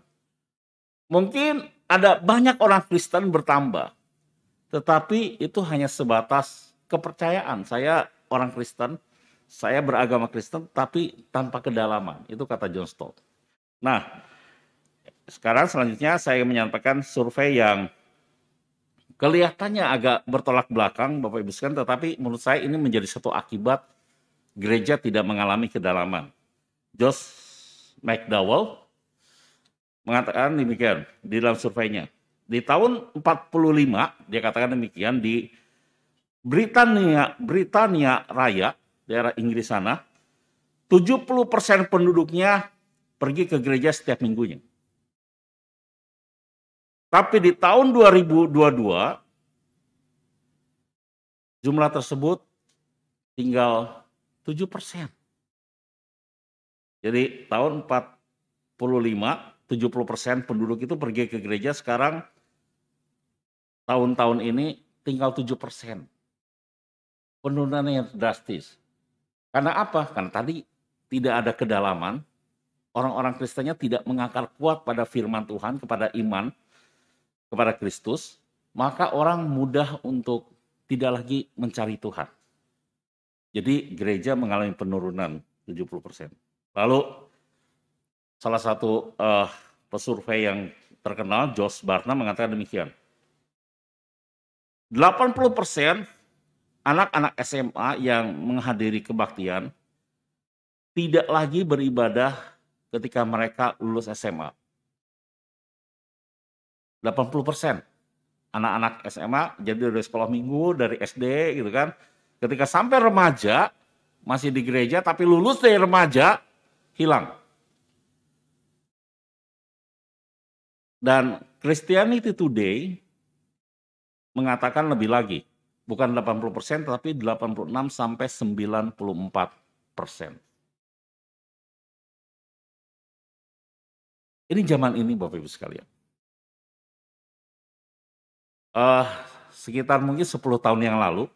Mungkin ada banyak orang Kristen bertambah, tetapi itu hanya sebatas kepercayaan. Saya orang Kristen, saya beragama Kristen, tapi tanpa kedalaman. Itu kata John Stott. Nah, sekarang selanjutnya saya menyampaikan survei yang kelihatannya agak bertolak belakang, Bapak Ibu sekalian, tetapi menurut saya ini menjadi satu akibat gereja tidak mengalami kedalaman. Josh McDowell mengatakan demikian di dalam surveinya. Di tahun 45, dia katakan demikian, di Britania Raya, daerah Inggris sana, 70% penduduknya pergi ke gereja setiap minggunya. Tapi di tahun 2022, jumlah tersebut tinggal 7%. Jadi tahun 45, 70% penduduk itu pergi ke gereja, sekarang tahun-tahun ini tinggal 7%. Penurunan yang drastis. Karena apa? Karena tadi tidak ada kedalaman, orang-orang Kristennya tidak mengakar kuat pada firman Tuhan, kepada iman, kepada Kristus, maka orang mudah untuk tidak lagi mencari Tuhan. Jadi gereja mengalami penurunan 70%. Lalu salah satu pesurvei yang terkenal, Josh Barna, mengatakan demikian. 80% anak-anak SMA yang menghadiri kebaktian tidak lagi beribadah ketika mereka lulus SMA. 80% anak-anak SMA, jadi dari sekolah minggu, dari SD gitu kan, ketika sampai remaja masih di gereja, tapi lulus dari remaja hilang. Dan Christianity Today mengatakan lebih lagi, bukan 80%, tapi 86 sampai 94%. Ini zaman ini Bapak Ibu sekalian. Sekitar mungkin 10 tahun yang lalu,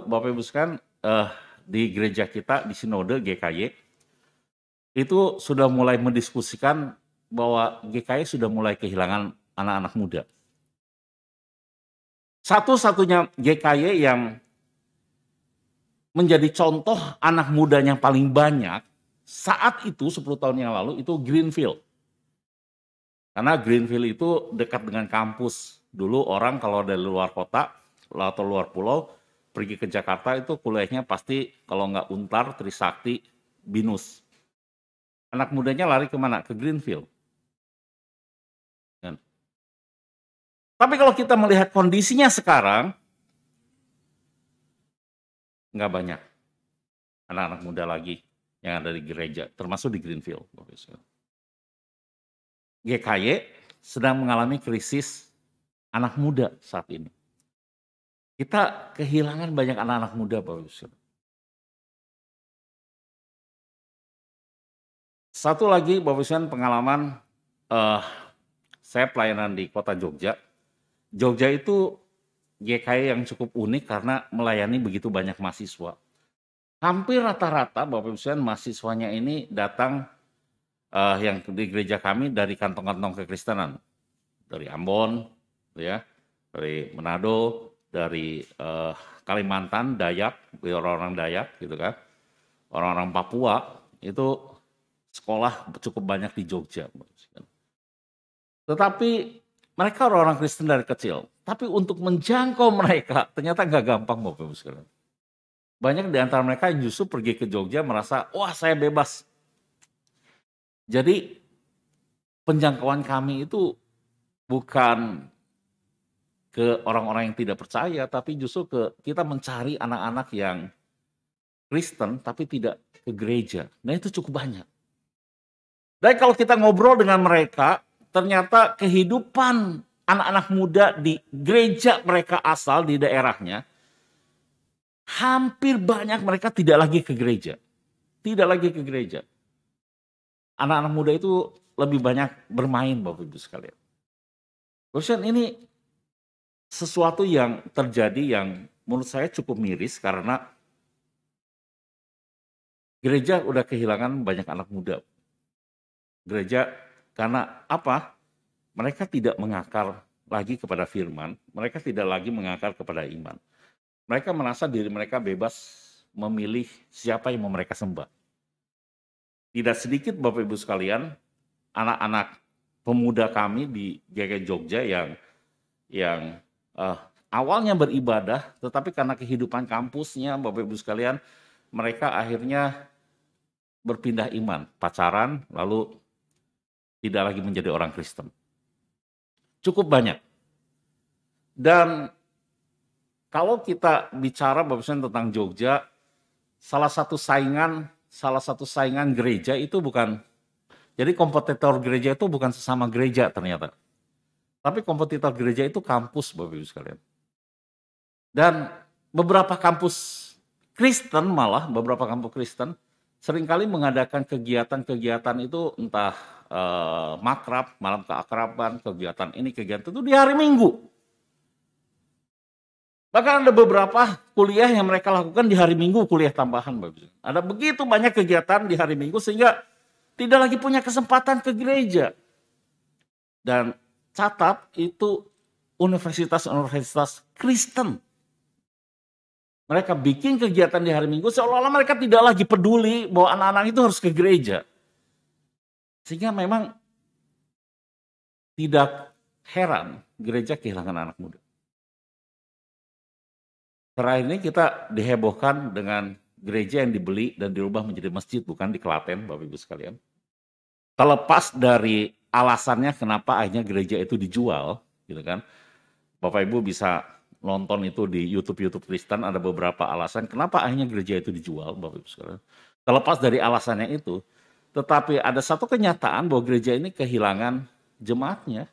Bapak Ibu sekalian, di gereja kita, di Sinode GKY, itu sudah mulai mendiskusikan bahwa GKY sudah mulai kehilangan anak-anak muda. Satu-satunya GKY yang menjadi contoh anak mudanya paling banyak saat itu 10 tahun yang lalu itu Greenfield. Karena Greenfield itu dekat dengan kampus. Dulu orang kalau dari luar kota atau luar pulau pergi ke Jakarta itu kuliahnya pasti kalau nggak Untar, Trisakti, Binus. Anak mudanya lari kemana? Ke Greenfield. Dan tapi kalau kita melihat kondisinya sekarang, nggak banyak anak-anak muda lagi yang ada di gereja, termasuk di Greenfield. GKY sedang mengalami krisis anak muda saat ini. Kita kehilangan banyak anak-anak muda, Bapak Ibu. Satu lagi, Bapak Ibu, pengalaman saya pelayanan di kota Jogja. Jogja itu GKY yang cukup unik karena melayani begitu banyak mahasiswa. Hampir rata-rata Bapak Ibu mahasiswanya ini datang yang di gereja kami dari kantong-kantong kekristenan. Dari Ambon, ya, dari Manado, dari Kalimantan, Dayak, orang-orang Dayak gitu kan. Orang-orang Papua itu sekolah cukup banyak di Jogja. Tetapi mereka orang-orang Kristen dari kecil. Tapi untuk menjangkau mereka ternyata nggak gampang Bapak Ibu sekalian. Banyak di antara mereka yang justru pergi ke Jogja merasa, wah saya bebas. Jadi penjangkauan kami itu bukan ke orang-orang yang tidak percaya, tapi justru kita mencari anak-anak yang Kristen tapi tidak ke gereja. Nah itu cukup banyak. Dan kalau kita ngobrol dengan mereka, ternyata kehidupan anak-anak muda di gereja mereka asal di daerahnya, hampir banyak mereka tidak lagi ke gereja. Tidak lagi ke gereja. Anak-anak muda itu lebih banyak bermain Bapak Ibu sekalian. Bapak ini sesuatu yang terjadi yang menurut saya cukup miris karena gereja udah kehilangan banyak anak muda. Gereja karena apa? Mereka tidak mengakar lagi kepada firman, mereka tidak lagi mengakar kepada iman. Mereka merasa diri mereka bebas memilih siapa yang mau mereka sembah. Tidak sedikit Bapak Ibu sekalian, anak-anak pemuda kami di GKY Jogja yang awalnya beribadah, tetapi karena kehidupan kampusnya Bapak Ibu sekalian, mereka akhirnya berpindah iman, pacaran, lalu tidak lagi menjadi orang Kristen. Cukup banyak. Dan kalau kita bicara Bapak Ibu tentang Jogja, salah satu saingan gereja itu bukan Jadi kompetitor gereja itu bukan sesama gereja ternyata. Tapi kompetitor gereja itu kampus, Bapak Ibu sekalian. Dan beberapa kampus Kristen malah, beberapa kampus Kristen seringkali mengadakan kegiatan-kegiatan itu entah makrab, malam keakraban, kegiatan ini, kegiatan itu di hari Minggu. Bahkan ada beberapa kuliah yang mereka lakukan di hari Minggu, kuliah tambahan. Bapak. Ada begitu banyak kegiatan di hari Minggu sehingga tidak lagi punya kesempatan ke gereja. Dan catat itu universitas-universitas Kristen. Mereka bikin kegiatan di hari Minggu seolah-olah mereka tidak lagi peduli bahwa anak-anak itu harus ke gereja. Sehingga memang tidak heran gereja kehilangan anak muda. Terakhir ini kita dihebohkan dengan gereja yang dibeli dan dirubah menjadi masjid, bukan di Klaten, Bapak Ibu sekalian. Terlepas dari alasannya kenapa akhirnya gereja itu dijual, gitu kan. Bapak Ibu bisa nonton itu di YouTube Kristen, ada beberapa alasan kenapa akhirnya gereja itu dijual, Bapak Ibu sekalian. Terlepas dari alasannya itu, tetapi ada satu kenyataan bahwa gereja ini kehilangan jemaatnya.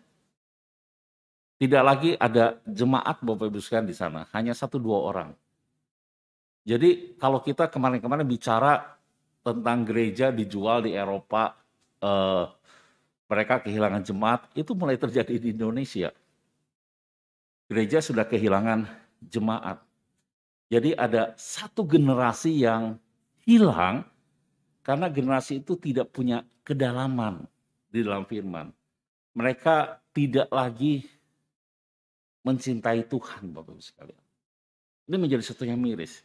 Tidak lagi ada jemaat Bapak Ibu sekalian di sana, hanya 1-2 orang. Jadi kalau kita kemarin-kemarin bicara tentang gereja dijual di Eropa, mereka kehilangan jemaat, itu mulai terjadi di Indonesia. Gereja sudah kehilangan jemaat. Jadi ada satu generasi yang hilang karena generasi itu tidak punya kedalaman di dalam firman. Mereka tidak lagi mencintai Tuhan, Bapak Ibu sekalian. Ini menjadi satu yang miris.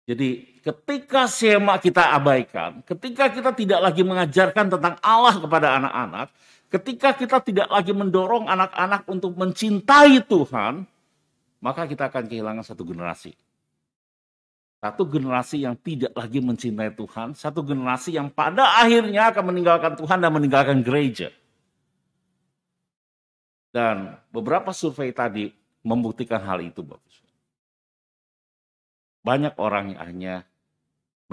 Jadi ketika sema kita abaikan, ketika kita tidak lagi mengajarkan tentang Allah kepada anak-anak, ketika kita tidak lagi mendorong anak-anak untuk mencintai Tuhan, maka kita akan kehilangan satu generasi. Satu generasi yang tidak lagi mencintai Tuhan, satu generasi yang pada akhirnya akan meninggalkan Tuhan dan meninggalkan gereja. Dan beberapa survei tadi membuktikan hal itu, Bapak. Banyak orang yang akhirnya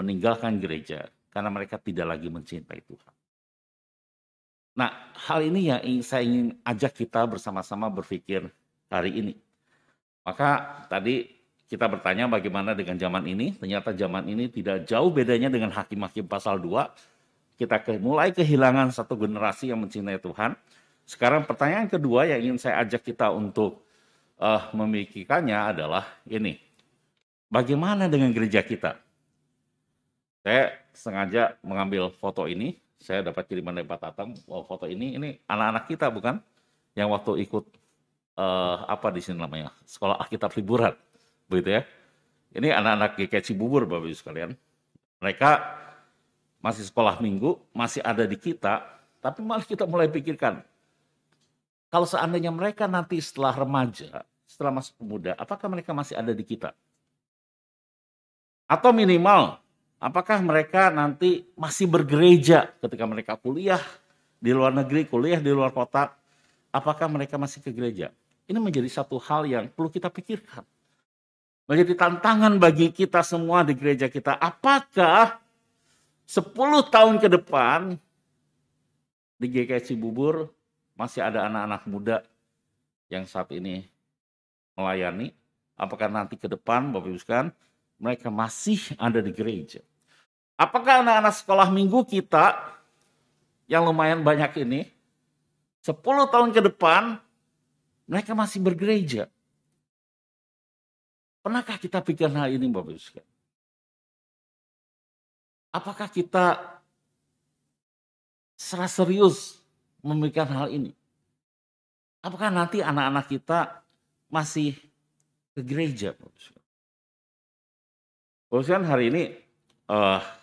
meninggalkan gereja karena mereka tidak lagi mencintai Tuhan. Nah, hal ini yang saya ingin ajak kita bersama-sama berpikir hari ini. Maka tadi kita bertanya bagaimana dengan zaman ini. Ternyata zaman ini tidak jauh bedanya dengan Hakim-Hakim pasal 2. Kita mulai kehilangan satu generasi yang mencintai Tuhan. Sekarang pertanyaan kedua yang ingin saya ajak kita untuk memikirkannya adalah ini. Bagaimana dengan gereja kita? Saya sengaja mengambil foto ini. Saya dapat kiriman dari Pak Tatang. Foto ini anak-anak kita bukan? Yang waktu ikut apa di sini namanya? Sekolah Alkitab Liburan. Begitu ya. Ini anak-anak GKI Cibubur, Bapak Ibu sekalian. Mereka masih sekolah minggu, masih ada di kita. Tapi malah kita mulai pikirkan. Kalau seandainya mereka nanti setelah remaja, setelah masuk pemuda, apakah mereka masih ada di kita? Atau minimal, apakah mereka nanti masih bergereja ketika mereka kuliah di luar negeri, kuliah di luar kota, apakah mereka masih ke gereja? Ini menjadi satu hal yang perlu kita pikirkan. Menjadi tantangan bagi kita semua di gereja kita. Apakah 10 tahun ke depan di GKI Cibubur masih ada anak-anak muda yang saat ini melayani? Apakah nanti ke depan, Bapak Ibu sekalian, mereka masih ada di gereja? Apakah anak-anak sekolah minggu kita yang lumayan banyak ini, 10 tahun ke depan, mereka masih bergereja? Pernahkah kita pikir hal ini, Bapak Ibu sekalian? Apakah kita secara serius memikirkan hal ini? Apakah nanti anak-anak kita masih ke gereja, Bapak Ibu sekalian? Bapak Ibu sekalian, hari ini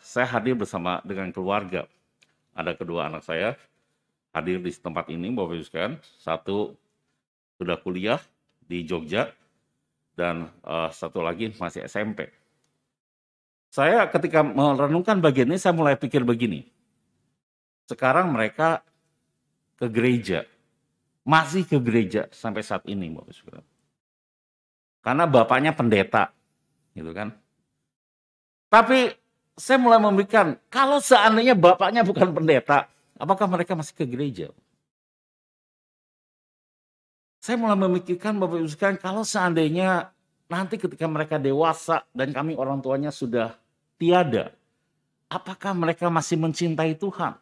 saya hadir bersama dengan keluarga. Ada kedua anak saya hadir di tempat ini, Bapak Ibu sekalian. Satu sudah kuliah di Jogja dan satu lagi masih SMP. Saya ketika merenungkan bagian ini, saya mulai pikir begini. Sekarang mereka ke gereja, masih ke gereja sampai saat ini, Bapak Ibu sekalian. Karena bapaknya pendeta, gitu kan. Tapi saya mulai memikirkan, kalau seandainya bapaknya bukan pendeta, apakah mereka masih ke gereja? Saya mulai memikirkan Bapak Ibu sekalian, kalau seandainya nanti ketika mereka dewasa dan kami orang tuanya sudah tiada, apakah mereka masih mencintai Tuhan?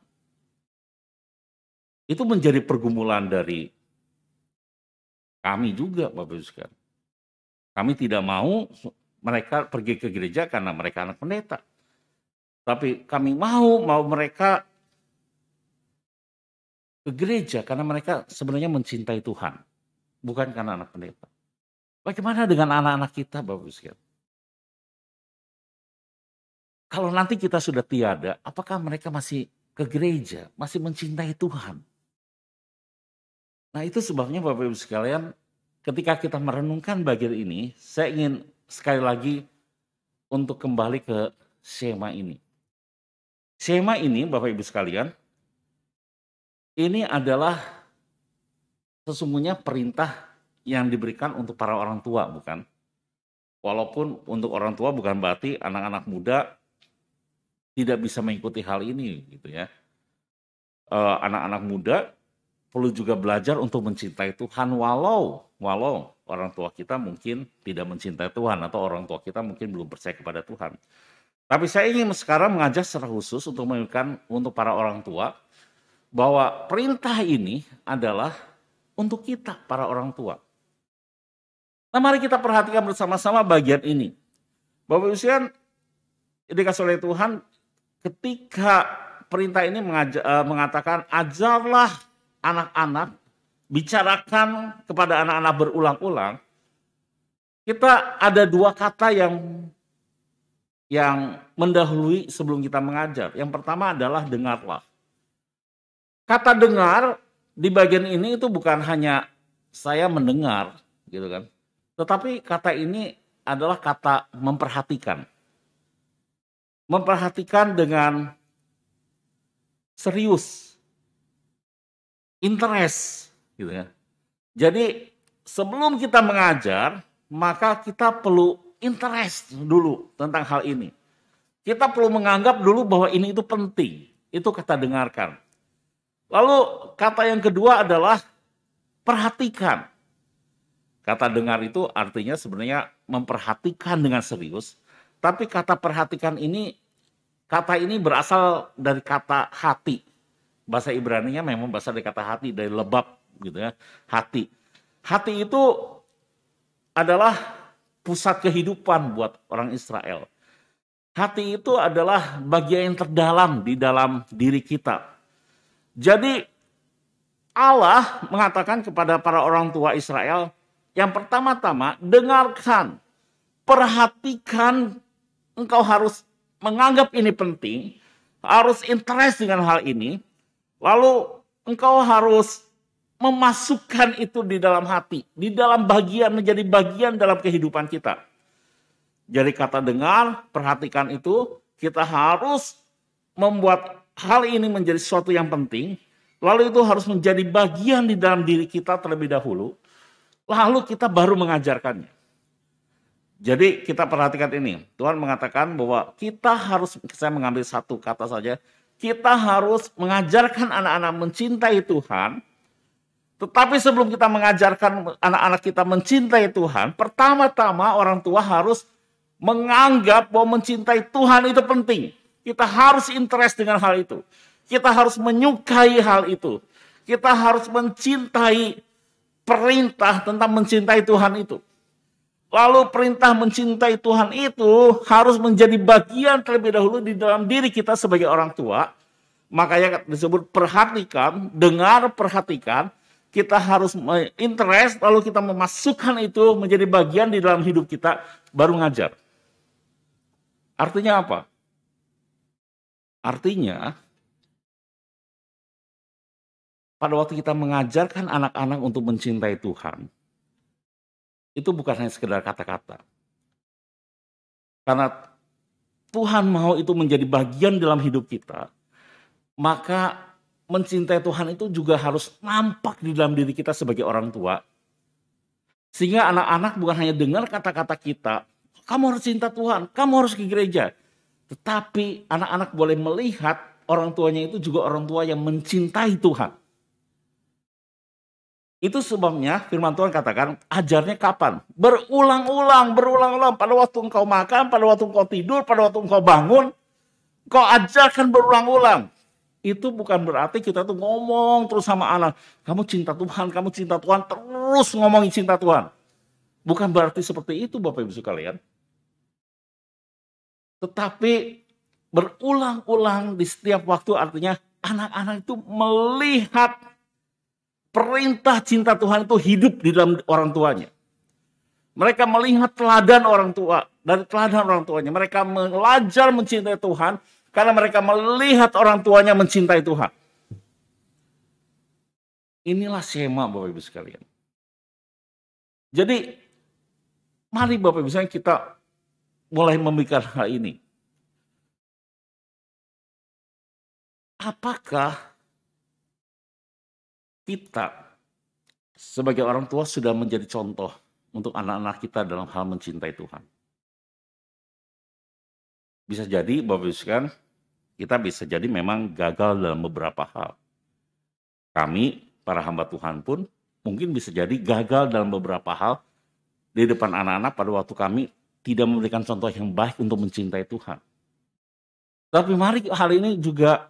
Itu menjadi pergumulan dari kami juga Bapak Ibu sekalian. Kami tidak mau mereka pergi ke gereja karena mereka anak pendeta. Tapi kami mau mereka ke gereja karena mereka sebenarnya mencintai Tuhan. Bukan karena anak pendeta. Bagaimana dengan anak-anak kita Bapak Ibu sekalian? Kalau nanti kita sudah tiada, apakah mereka masih ke gereja, masih mencintai Tuhan? Nah itu sebabnya Bapak Ibu sekalian, ketika kita merenungkan bagian ini, saya ingin sekali lagi untuk kembali ke skema ini. Skema ini Bapak Ibu sekalian, ini adalah sesungguhnya perintah yang diberikan untuk para orang tua, bukan? Walaupun untuk orang tua bukan berarti anak-anak muda tidak bisa mengikuti hal ini, gitu ya. Anak-anak muda perlu juga belajar untuk mencintai Tuhan walau orang tua kita mungkin tidak mencintai Tuhan atau orang tua kita mungkin belum percaya kepada Tuhan. Tapi saya ingin sekarang mengajak secara khusus untuk menunjukkan untuk para orang tua bahwa perintah ini adalah untuk kita, para orang tua. Nah mari kita perhatikan bersama-sama bagian ini. Bapak Ibu sekalian, dikasih oleh Tuhan, ketika perintah ini mengatakan, ajarlah anak-anak, bicarakan kepada anak-anak berulang-ulang, kita ada dua kata yang mendahului sebelum kita mengajar. Yang pertama adalah dengarlah. Kata dengar di bagian ini itu bukan hanya saya mendengar, gitu kan. Tetapi kata ini adalah kata memperhatikan. Memperhatikan dengan serius. Interest, gitu ya. Jadi sebelum kita mengajar, maka kita perlu interest dulu tentang hal ini. Kita perlu menganggap dulu bahwa ini itu penting. Itu kata dengarkan. Lalu kata yang kedua adalah perhatikan. Kata dengar itu artinya sebenarnya memperhatikan dengan serius. Tapi kata perhatikan ini, kata ini berasal dari kata hati. Bahasa Ibrani-nya memang berasal dari kata hati, dari lebab gitu ya, hati. Hati itu adalah pusat kehidupan buat orang Israel. Hati itu adalah bagian yang terdalam di dalam diri kita. Jadi Allah mengatakan kepada para orang tua Israel, yang pertama-tama dengarkan, perhatikan, engkau harus menganggap ini penting, harus interest dengan hal ini, lalu engkau harus memasukkan itu di dalam hati, di dalam bagian, menjadi bagian dalam kehidupan kita. Jadi kata dengar, perhatikan itu, kita harus membuat hal ini menjadi sesuatu yang penting, lalu itu harus menjadi bagian di dalam diri kita terlebih dahulu, lalu kita baru mengajarkannya. Jadi kita perhatikan ini, Tuhan mengatakan bahwa kita harus, saya mengambil satu kata saja, kita harus mengajarkan anak-anak mencintai Tuhan, tetapi sebelum kita mengajarkan anak-anak kita mencintai Tuhan, pertama-tama orang tua harus menganggap bahwa mencintai Tuhan itu penting. Kita harus interest dengan hal itu. Kita harus menyukai hal itu. Kita harus mencintai perintah tentang mencintai Tuhan itu. Lalu perintah mencintai Tuhan itu harus menjadi bagian terlebih dahulu di dalam diri kita sebagai orang tua. Makanya disebut perhatikan, dengar, perhatikan. Kita harus interest, lalu kita memasukkan itu menjadi bagian di dalam hidup kita, baru ngajar. Artinya apa? Artinya, pada waktu kita mengajarkan anak-anak untuk mencintai Tuhan, itu bukan hanya sekedar kata-kata. Karena Tuhan mau itu menjadi bagian dalam hidup kita, maka mencintai Tuhan itu juga harus nampak di dalam diri kita sebagai orang tua. Sehingga anak-anak bukan hanya dengar kata-kata kita, kamu harus cinta Tuhan, kamu harus ke gereja. Tetapi anak-anak boleh melihat orang tuanya itu juga orang tua yang mencintai Tuhan. Itu sebabnya firman Tuhan katakan, ajarnya kapan? Berulang-ulang. Pada waktu engkau makan, pada waktu engkau tidur, pada waktu engkau bangun, kau ajarkan berulang-ulang. Itu bukan berarti kita tuh ngomong terus sama anak, kamu cinta Tuhan, terus ngomongin cinta Tuhan. Bukan berarti seperti itu Bapak Ibu sekalian. Tetapi berulang-ulang di setiap waktu artinya anak-anak itu melihat perintah cinta Tuhan itu hidup di dalam orang tuanya. Mereka melihat teladan orang tua, dari teladan orang tuanya. Mereka belajar mencintai Tuhan karena mereka melihat orang tuanya mencintai Tuhan. Inilah skema Bapak Ibu sekalian. Jadi mari Bapak Ibu sekalian kita mulai memikirkan hal ini. Apakah kita sebagai orang tua sudah menjadi contoh untuk anak-anak kita dalam hal mencintai Tuhan? Bisa jadi Bapak Ibu sekalian, kita bisa jadi memang gagal dalam beberapa hal. Kami, para hamba Tuhan pun mungkin bisa jadi gagal dalam beberapa hal di depan anak-anak pada waktu kami tidak memberikan contoh yang baik untuk mencintai Tuhan. Tapi mari hal ini juga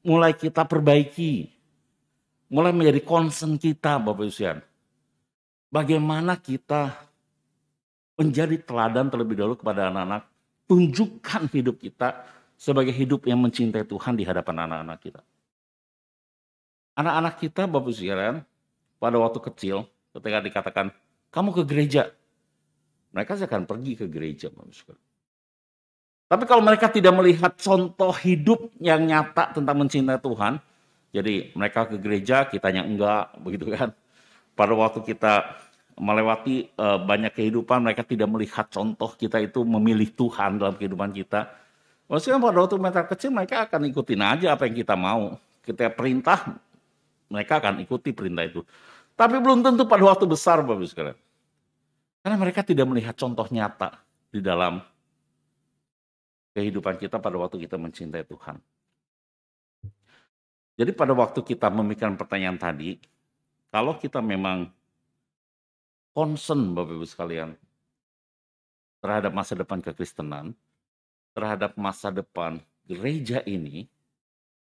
mulai kita perbaiki. Mulai menjadi concern kita Bapak Ibu sekalian. Bagaimana kita menjadi teladan terlebih dahulu kepada anak-anak. Tunjukkan hidup kita sebagai hidup yang mencintai Tuhan di hadapan anak-anak kita. Anak-anak kita Bapak Ibu sekalian, pada waktu kecil ketika dikatakan kamu ke gereja, mereka akan pergi ke gereja. Tapi kalau mereka tidak melihat contoh hidup yang nyata tentang mencintai Tuhan, jadi mereka ke gereja, kitanya enggak, begitu kan. Pada waktu kita melewati banyak kehidupan, mereka tidak melihat contoh kita itu memilih Tuhan dalam kehidupan kita. Maksudnya pada waktu mereka kecil, mereka akan ikutin aja apa yang kita mau. Kita perintah, mereka akan ikuti perintah itu. Tapi belum tentu pada waktu besar, Bapak Ibu sekalian. Karena mereka tidak melihat contoh nyata di dalam kehidupan kita pada waktu kita mencintai Tuhan. Jadi pada waktu kita memikirkan pertanyaan tadi, kalau kita memang concern Bapak Ibu sekalian terhadap masa depan kekristenan, terhadap masa depan gereja ini,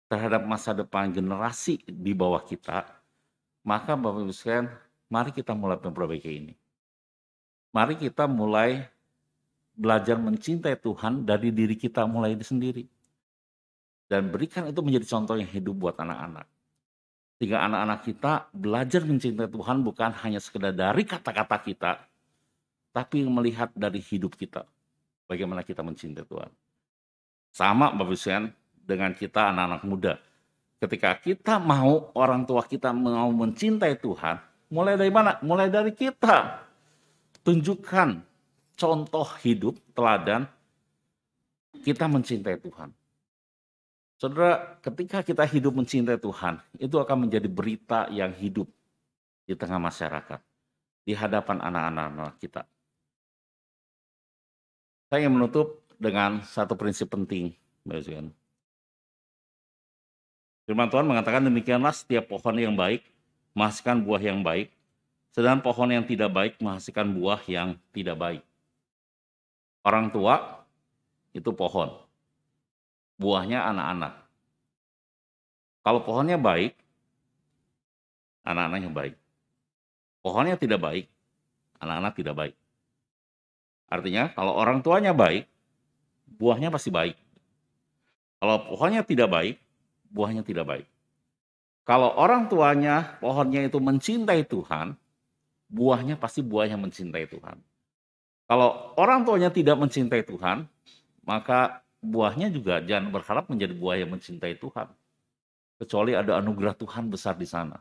terhadap masa depan generasi di bawah kita, maka Bapak Ibu sekalian, mari kita mulai memperbaiki ini. Mari kita mulai belajar mencintai Tuhan dari diri kita mulai sendiri. Dan berikan itu menjadi contoh yang hidup buat anak-anak. Sehingga anak-anak kita belajar mencintai Tuhan bukan hanya sekedar dari kata-kata kita, tapi melihat dari hidup kita. Bagaimana kita mencintai Tuhan. Sama Bapak Ibu sekalian dengan kita anak-anak muda. Ketika kita mau, orang tua kita mau mencintai Tuhan, mulai dari mana? Mulai dari kita. Tunjukkan contoh hidup, teladan, kita mencintai Tuhan. Saudara, ketika kita hidup mencintai Tuhan, itu akan menjadi berita yang hidup di tengah masyarakat, di hadapan anak-anak kita. Saya ingin menutup dengan satu prinsip penting. Firman Tuhan mengatakan demikianlah setiap pohon yang baik menghasilkan buah yang baik, sedangkan pohon yang tidak baik menghasilkan buah yang tidak baik. Orang tua itu pohon, buahnya anak-anak. Kalau pohonnya baik, anak-anaknya baik. Pohonnya tidak baik, anak-anak tidak baik. Artinya kalau orang tuanya baik, buahnya pasti baik. Kalau pohonnya tidak baik, buahnya tidak baik. Kalau orang tuanya, pohonnya itu mencintai Tuhan, buahnya pasti buah yang mencintai Tuhan. Kalau orang tuanya tidak mencintai Tuhan, maka buahnya juga jangan berharap menjadi buah yang mencintai Tuhan. Kecuali ada anugerah Tuhan besar di sana.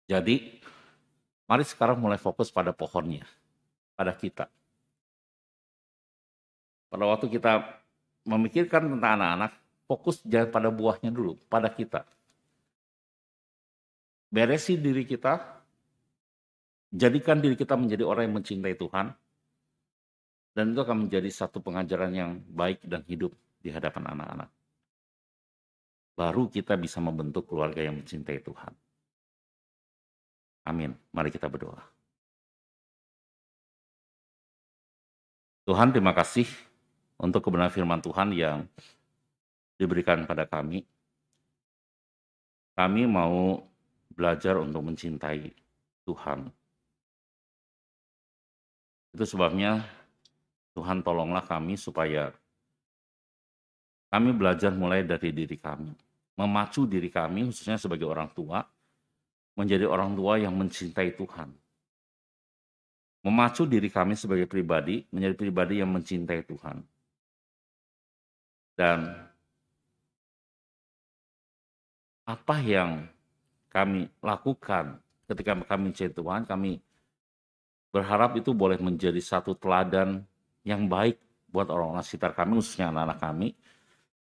Jadi, mari sekarang mulai fokus pada pohonnya, pada kita. Pada waktu kita memikirkan tentang anak-anak, fokus jangan pada buahnya dulu, pada kita. Beresi diri kita, jadikan diri kita menjadi orang yang mencintai Tuhan, dan itu akan menjadi satu pengajaran yang baik dan hidup di hadapan anak-anak. baru kita bisa membentuk keluarga yang mencintai Tuhan. Amin. Mari kita berdoa. Tuhan, terima kasih untuk kebenaran firman Tuhan yang diberikan pada kami. Kami mau belajar untuk mencintai Tuhan. Itu sebabnya Tuhan tolonglah kami supaya kami belajar mulai dari diri kami. Memacu diri kami khususnya sebagai orang tua, menjadi orang tua yang mencintai Tuhan. Memacu diri kami sebagai pribadi, menjadi pribadi yang mencintai Tuhan. Dan apa yang kami lakukan ketika kami mencintai Tuhan, kami berharap itu boleh menjadi satu teladan yang baik buat orang-orang sekitar kami, khususnya anak-anak kami,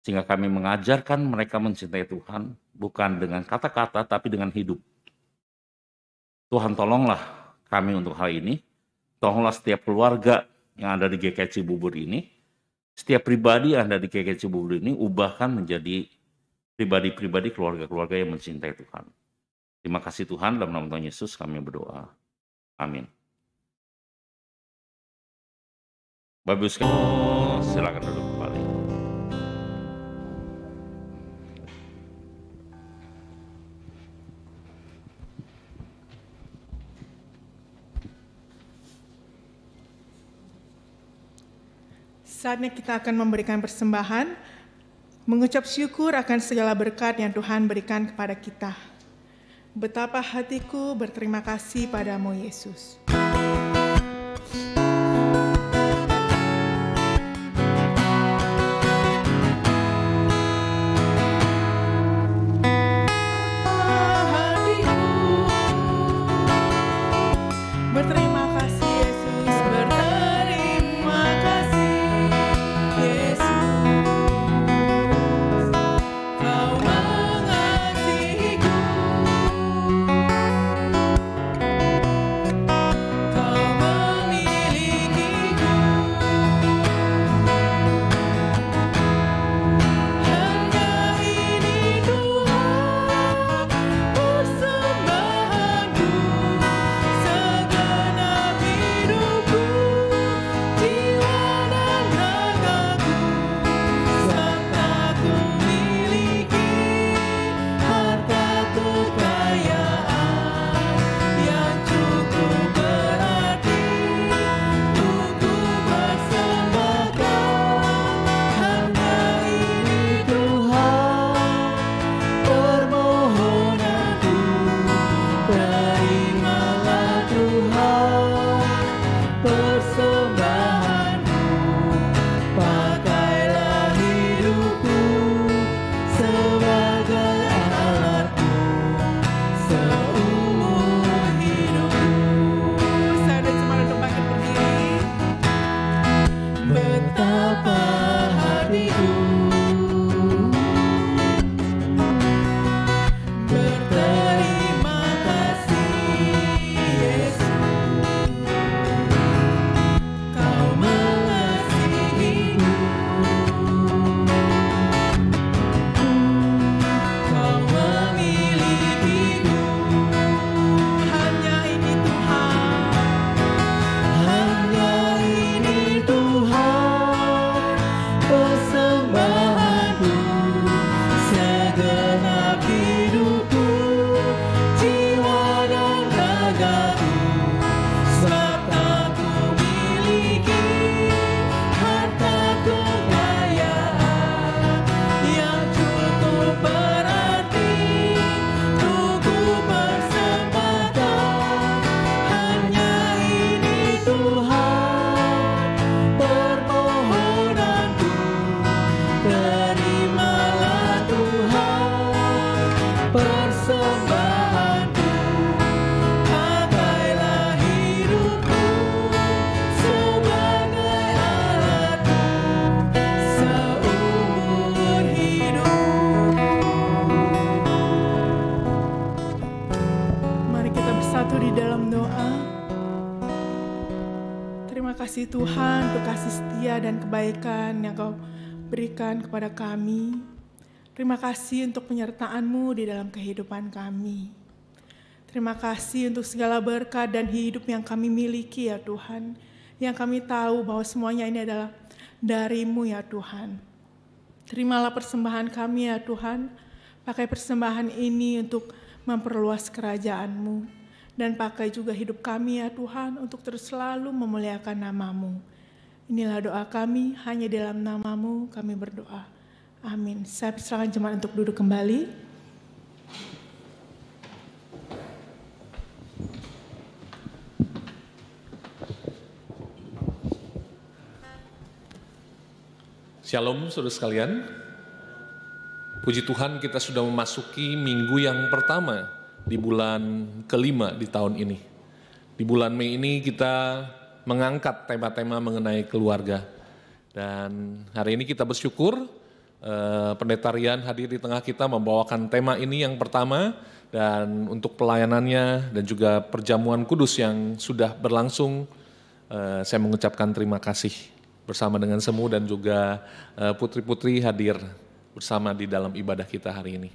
sehingga kami mengajarkan mereka mencintai Tuhan, bukan dengan kata-kata, tapi dengan hidup. Tuhan tolonglah kami untuk hal ini, tolonglah setiap keluarga yang ada di GKI Cibubur ini, setiap pribadi yang ada di GKI Cibubur ini, ubahkan menjadi pribadi-pribadi keluarga-keluarga yang mencintai Tuhan. Terima kasih Tuhan, dalam nama Tuhan Yesus kami berdoa. Amin. Bapak Ibu sekalian, silakan duduk kembali. Saatnya kita akan memberikan persembahan, mengucap syukur akan segala berkat yang Tuhan berikan kepada kita. Betapa hatiku berterima kasih padamu, Yesus. kasih Tuhan untuk kasih setia dan kebaikan yang Kau berikan kepada kami. Terima kasih untuk penyertaan-Mu di dalam kehidupan kami. Terima kasih untuk segala berkat dan hidup yang kami miliki ya Tuhan. Yang kami tahu bahwa semuanya ini adalah dari-Mu ya Tuhan. Terimalah persembahan kami ya Tuhan. Pakai persembahan ini untuk memperluas kerajaan-Mu. Dan pakai juga hidup kami ya Tuhan untuk terus selalu memuliakan nama-Mu. Inilah doa kami, hanya dalam nama-Mu kami berdoa. Amin. Saya persilakan jemaat untuk duduk kembali. Shalom saudara sekalian. Puji Tuhan kita sudah memasuki minggu yang pertama di bulan kelima di tahun ini. Di bulan Mei ini kita mengangkat tema-tema mengenai keluarga. Dan hari ini kita bersyukur Pendeta Rian hadir di tengah kita membawakan tema ini yang pertama, dan untuk pelayanannya dan juga perjamuan kudus yang sudah berlangsung, saya mengucapkan terima kasih bersama dengan Semu dan juga putri-putri hadir bersama di dalam ibadah kita hari ini.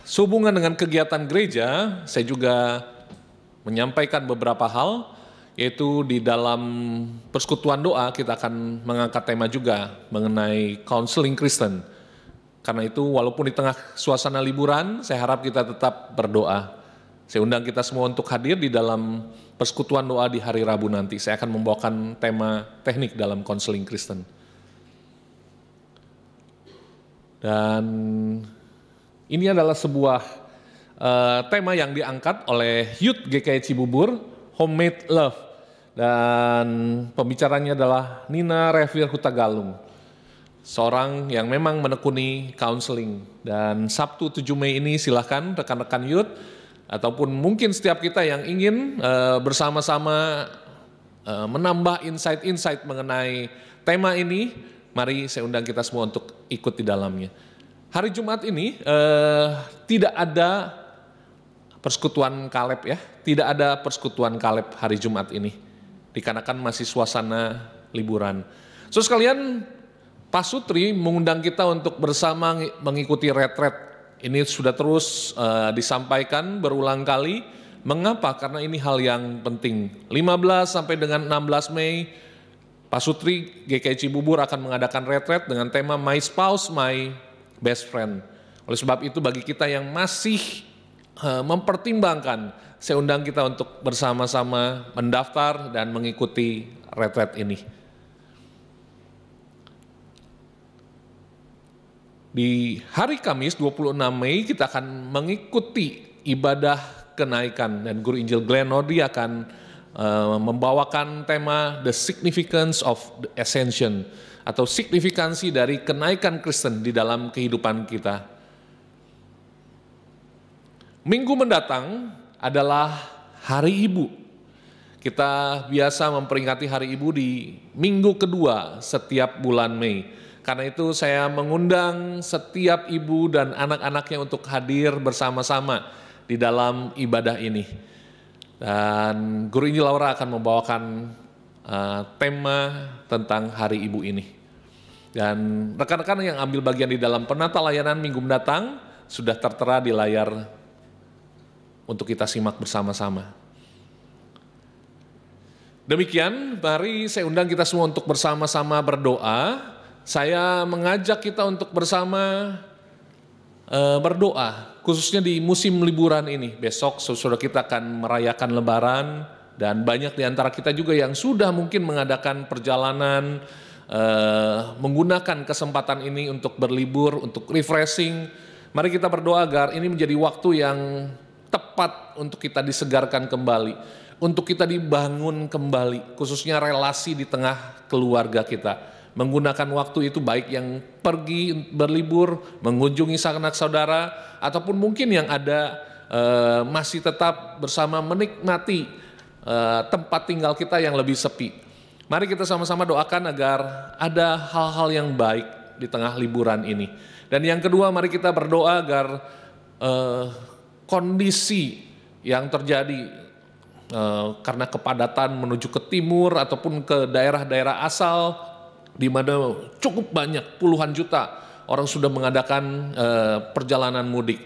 Sehubungan dengan kegiatan gereja, saya juga menyampaikan beberapa hal, yaitu di dalam persekutuan doa kita akan mengangkat tema juga mengenai counseling Kristen. Karena itu walaupun di tengah suasana liburan, saya harap kita tetap berdoa. Saya undang kita semua untuk hadir di dalam persekutuan doa di hari Rabu nanti. Saya akan membawakan tema teknik dalam counseling Kristen. Dan ini adalah sebuah tema yang diangkat oleh Youth GKI Cibubur, Homemade Love, dan pembicaranya adalah Nina Revir Hutagalung, seorang yang memang menekuni counseling. Dan Sabtu 7 Mei ini silahkan rekan-rekan youth ataupun mungkin setiap kita yang ingin bersama-sama menambah insight-insight mengenai tema ini, mari saya undang kita semua untuk ikut di dalamnya. Hari Jumat ini tidak ada persekutuan Kaleb ya, tidak ada persekutuan Kaleb hari Jumat ini, dikarenakan masih suasana liburan. So sekalian, Pak Sutri mengundang kita untuk bersama mengikuti retret. Ini sudah terus disampaikan berulang kali. Mengapa? Karena ini hal yang penting. 15 sampai dengan 16 Mei, Pak Sutri GKI Cibubur akan mengadakan retret dengan tema My Spouse, My Best Friend. Oleh sebab itu bagi kita yang masih mempertimbangkan, saya undang kita untuk bersama-sama mendaftar dan mengikuti retret ini. Di hari Kamis 26 Mei kita akan mengikuti ibadah kenaikan, dan Guru Injil Glenn Nodi akan membawakan tema The Significance of the Ascension, atau signifikansi dari kenaikan Kristen di dalam kehidupan kita. Minggu mendatang adalah Hari Ibu. Kita biasa memperingati Hari Ibu di minggu kedua setiap bulan Mei. Karena itu saya mengundang setiap ibu dan anak-anaknya untuk hadir bersama-sama di dalam ibadah ini. Dan Guru Injil Laura akan membawakan tema tentang Hari Ibu ini. Dan rekan-rekan yang ambil bagian di dalam penata layanan minggu mendatang sudah tertera di layar untuk kita simak bersama-sama. Demikian, mari saya undang kita semua untuk bersama-sama berdoa. Saya mengajak kita untuk bersama berdoa, khususnya di musim liburan ini. Besok saudara kita akan merayakan Lebaran, dan banyak di antara kita juga yang sudah mungkin mengadakan perjalanan, menggunakan kesempatan ini untuk berlibur, untuk refreshing. Mari kita berdoa agar ini menjadi waktu yang tepat untuk kita disegarkan kembali, untuk kita dibangun kembali, khususnya relasi di tengah keluarga kita. Menggunakan waktu itu baik yang pergi berlibur, mengunjungi sanak saudara, ataupun mungkin yang ada masih tetap bersama menikmati tempat tinggal kita yang lebih sepi. Mari kita sama-sama doakan agar ada hal-hal yang baik di tengah liburan ini. Dan yang kedua, mari kita berdoa agar kondisi yang terjadi karena kepadatan menuju ke timur ataupun ke daerah-daerah asal di mana cukup banyak, puluhan juta orang sudah mengadakan perjalanan mudik.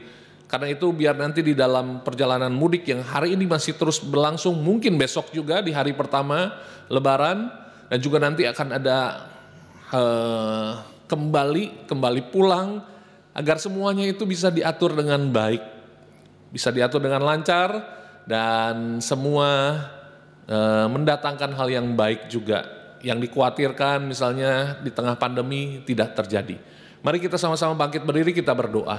Karena itu biar nanti di dalam perjalanan mudik yang hari ini masih terus berlangsung, mungkin besok juga di hari pertama Lebaran, dan juga nanti akan ada kembali pulang, agar semuanya itu bisa diatur dengan baik, bisa diatur dengan lancar, dan semua mendatangkan hal yang baik juga. Yang dikhawatirkan misalnya di tengah pandemi tidak terjadi. Mari kita sama-sama bangkit berdiri, kita berdoa.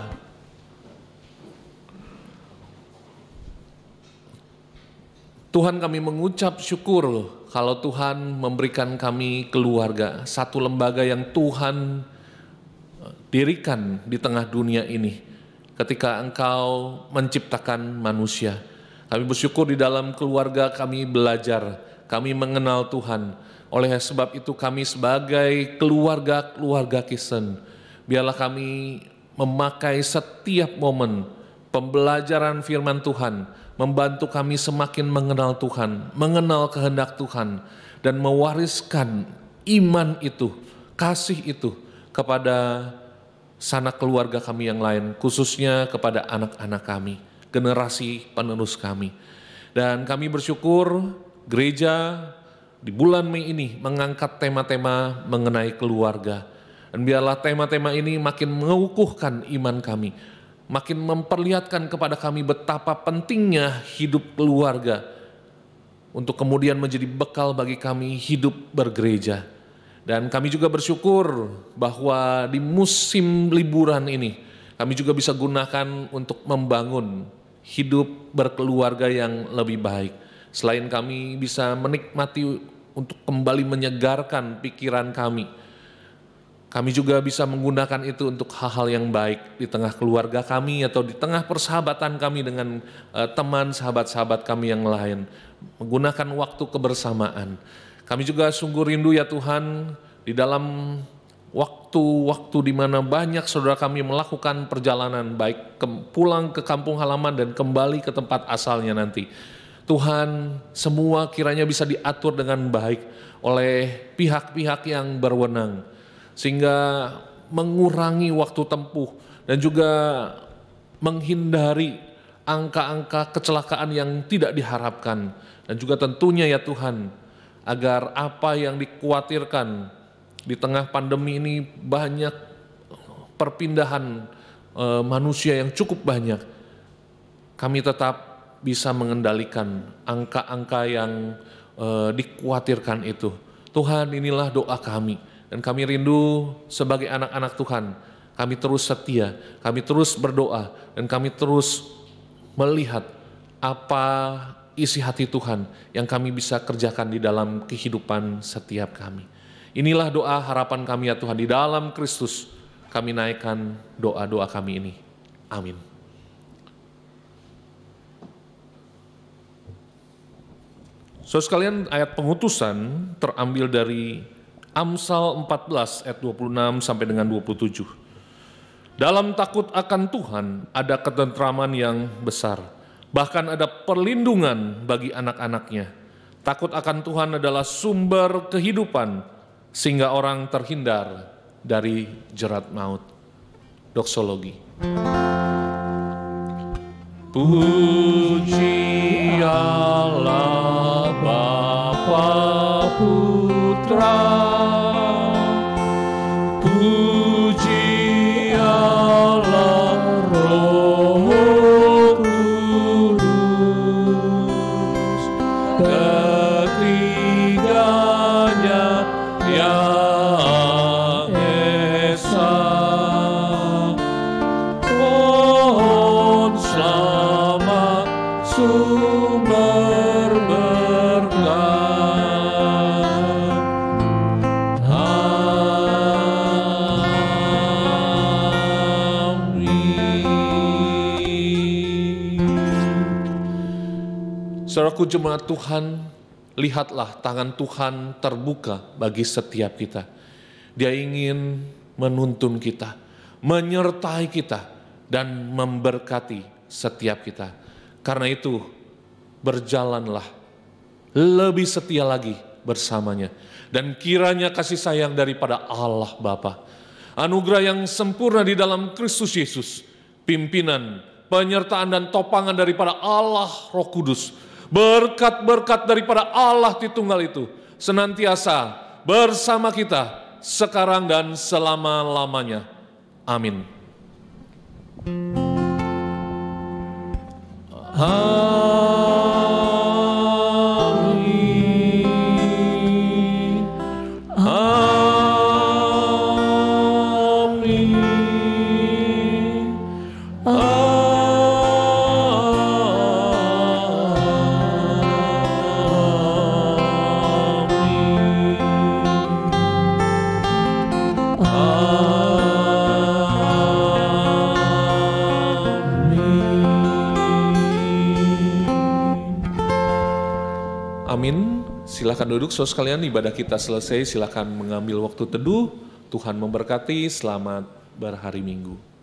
Tuhan, kami mengucap syukur kalau Tuhan memberikan kami keluarga, satu lembaga yang Tuhan dirikan di tengah dunia ini ketika Engkau menciptakan manusia. Kami bersyukur di dalam keluarga kami belajar, kami mengenal Tuhan. Oleh sebab itu kami sebagai keluarga Kristen, biarlah kami memakai setiap momen pembelajaran firman Tuhan, membantu kami semakin mengenal Tuhan, mengenal kehendak Tuhan, dan mewariskan iman itu, kasih itu kepada sanak keluarga kami yang lain, khususnya kepada anak-anak kami, generasi penerus kami. Dan kami bersyukur gereja di bulan Mei ini mengangkat tema-tema mengenai keluarga. Dan biarlah tema-tema ini makin mengukuhkan iman kami, makin memperlihatkan kepada kami betapa pentingnya hidup keluarga untuk kemudian menjadi bekal bagi kami hidup bergereja. Dan kami juga bersyukur bahwa di musim liburan ini kami juga bisa gunakan untuk membangun hidup berkeluarga yang lebih baik. Selain kami bisa menikmati untuk kembali menyegarkan pikiran kami, kami juga bisa menggunakan itu untuk hal-hal yang baik di tengah keluarga kami atau di tengah persahabatan kami dengan teman sahabat-sahabat kami yang lain, menggunakan waktu kebersamaan. Kami juga sungguh rindu ya Tuhan, di dalam waktu-waktu di mana banyak saudara kami melakukan perjalanan baik pulang ke kampung halaman dan kembali ke tempat asalnya nanti. Tuhan, semua kiranya bisa diatur dengan baik oleh pihak-pihak yang berwenang, sehingga mengurangi waktu tempuh dan juga menghindari angka-angka kecelakaan yang tidak diharapkan. Dan juga tentunya ya Tuhan, agar apa yang dikhawatirkan di tengah pandemi ini, banyak perpindahan manusia yang cukup banyak, kami tetap bisa mengendalikan angka-angka yang dikhawatirkan itu. Tuhan, inilah doa kami, dan kami rindu sebagai anak-anak Tuhan, kami terus setia, kami terus berdoa, dan kami terus melihat apa isi hati Tuhan yang kami bisa kerjakan di dalam kehidupan setiap kami. Inilah doa harapan kami ya Tuhan, di dalam Kristus kami naikkan doa-doa kami ini. Amin. Saudara sekalian, ayat pengutusan terambil dari Amsal 14 ayat 26 sampai dengan 27. Dalam takut akan Tuhan ada ketentraman yang besar, bahkan ada perlindungan bagi anak-anaknya. Takut akan Tuhan adalah sumber kehidupan, sehingga orang terhindar dari jerat maut. Doksologi. Puji Allah Bapa Putra, puji Allah Roh Kudus, ketiganya yang esa. Pohon selamat sumber berkat. Amin. Saudaraku jemaat Tuhan, lihatlah tangan Tuhan terbuka bagi setiap kita. Dia ingin menuntun kita, menyertai kita, dan memberkati setiap kita. Karena itu, berjalanlah lebih setia lagi bersamanya. Dan kiranya kasih sayang daripada Allah Bapa, anugerah yang sempurna di dalam Kristus Yesus, pimpinan, penyertaan dan topangan daripada Allah Roh Kudus, berkat-berkat daripada Allah Tritunggal itu senantiasa bersama kita sekarang dan selama-lamanya. Amin. Amin. Silakan duduk, saudara sekalian. Ibadah kita selesai. Silakan mengambil waktu teduh. Tuhan memberkati. Selamat berhari Minggu.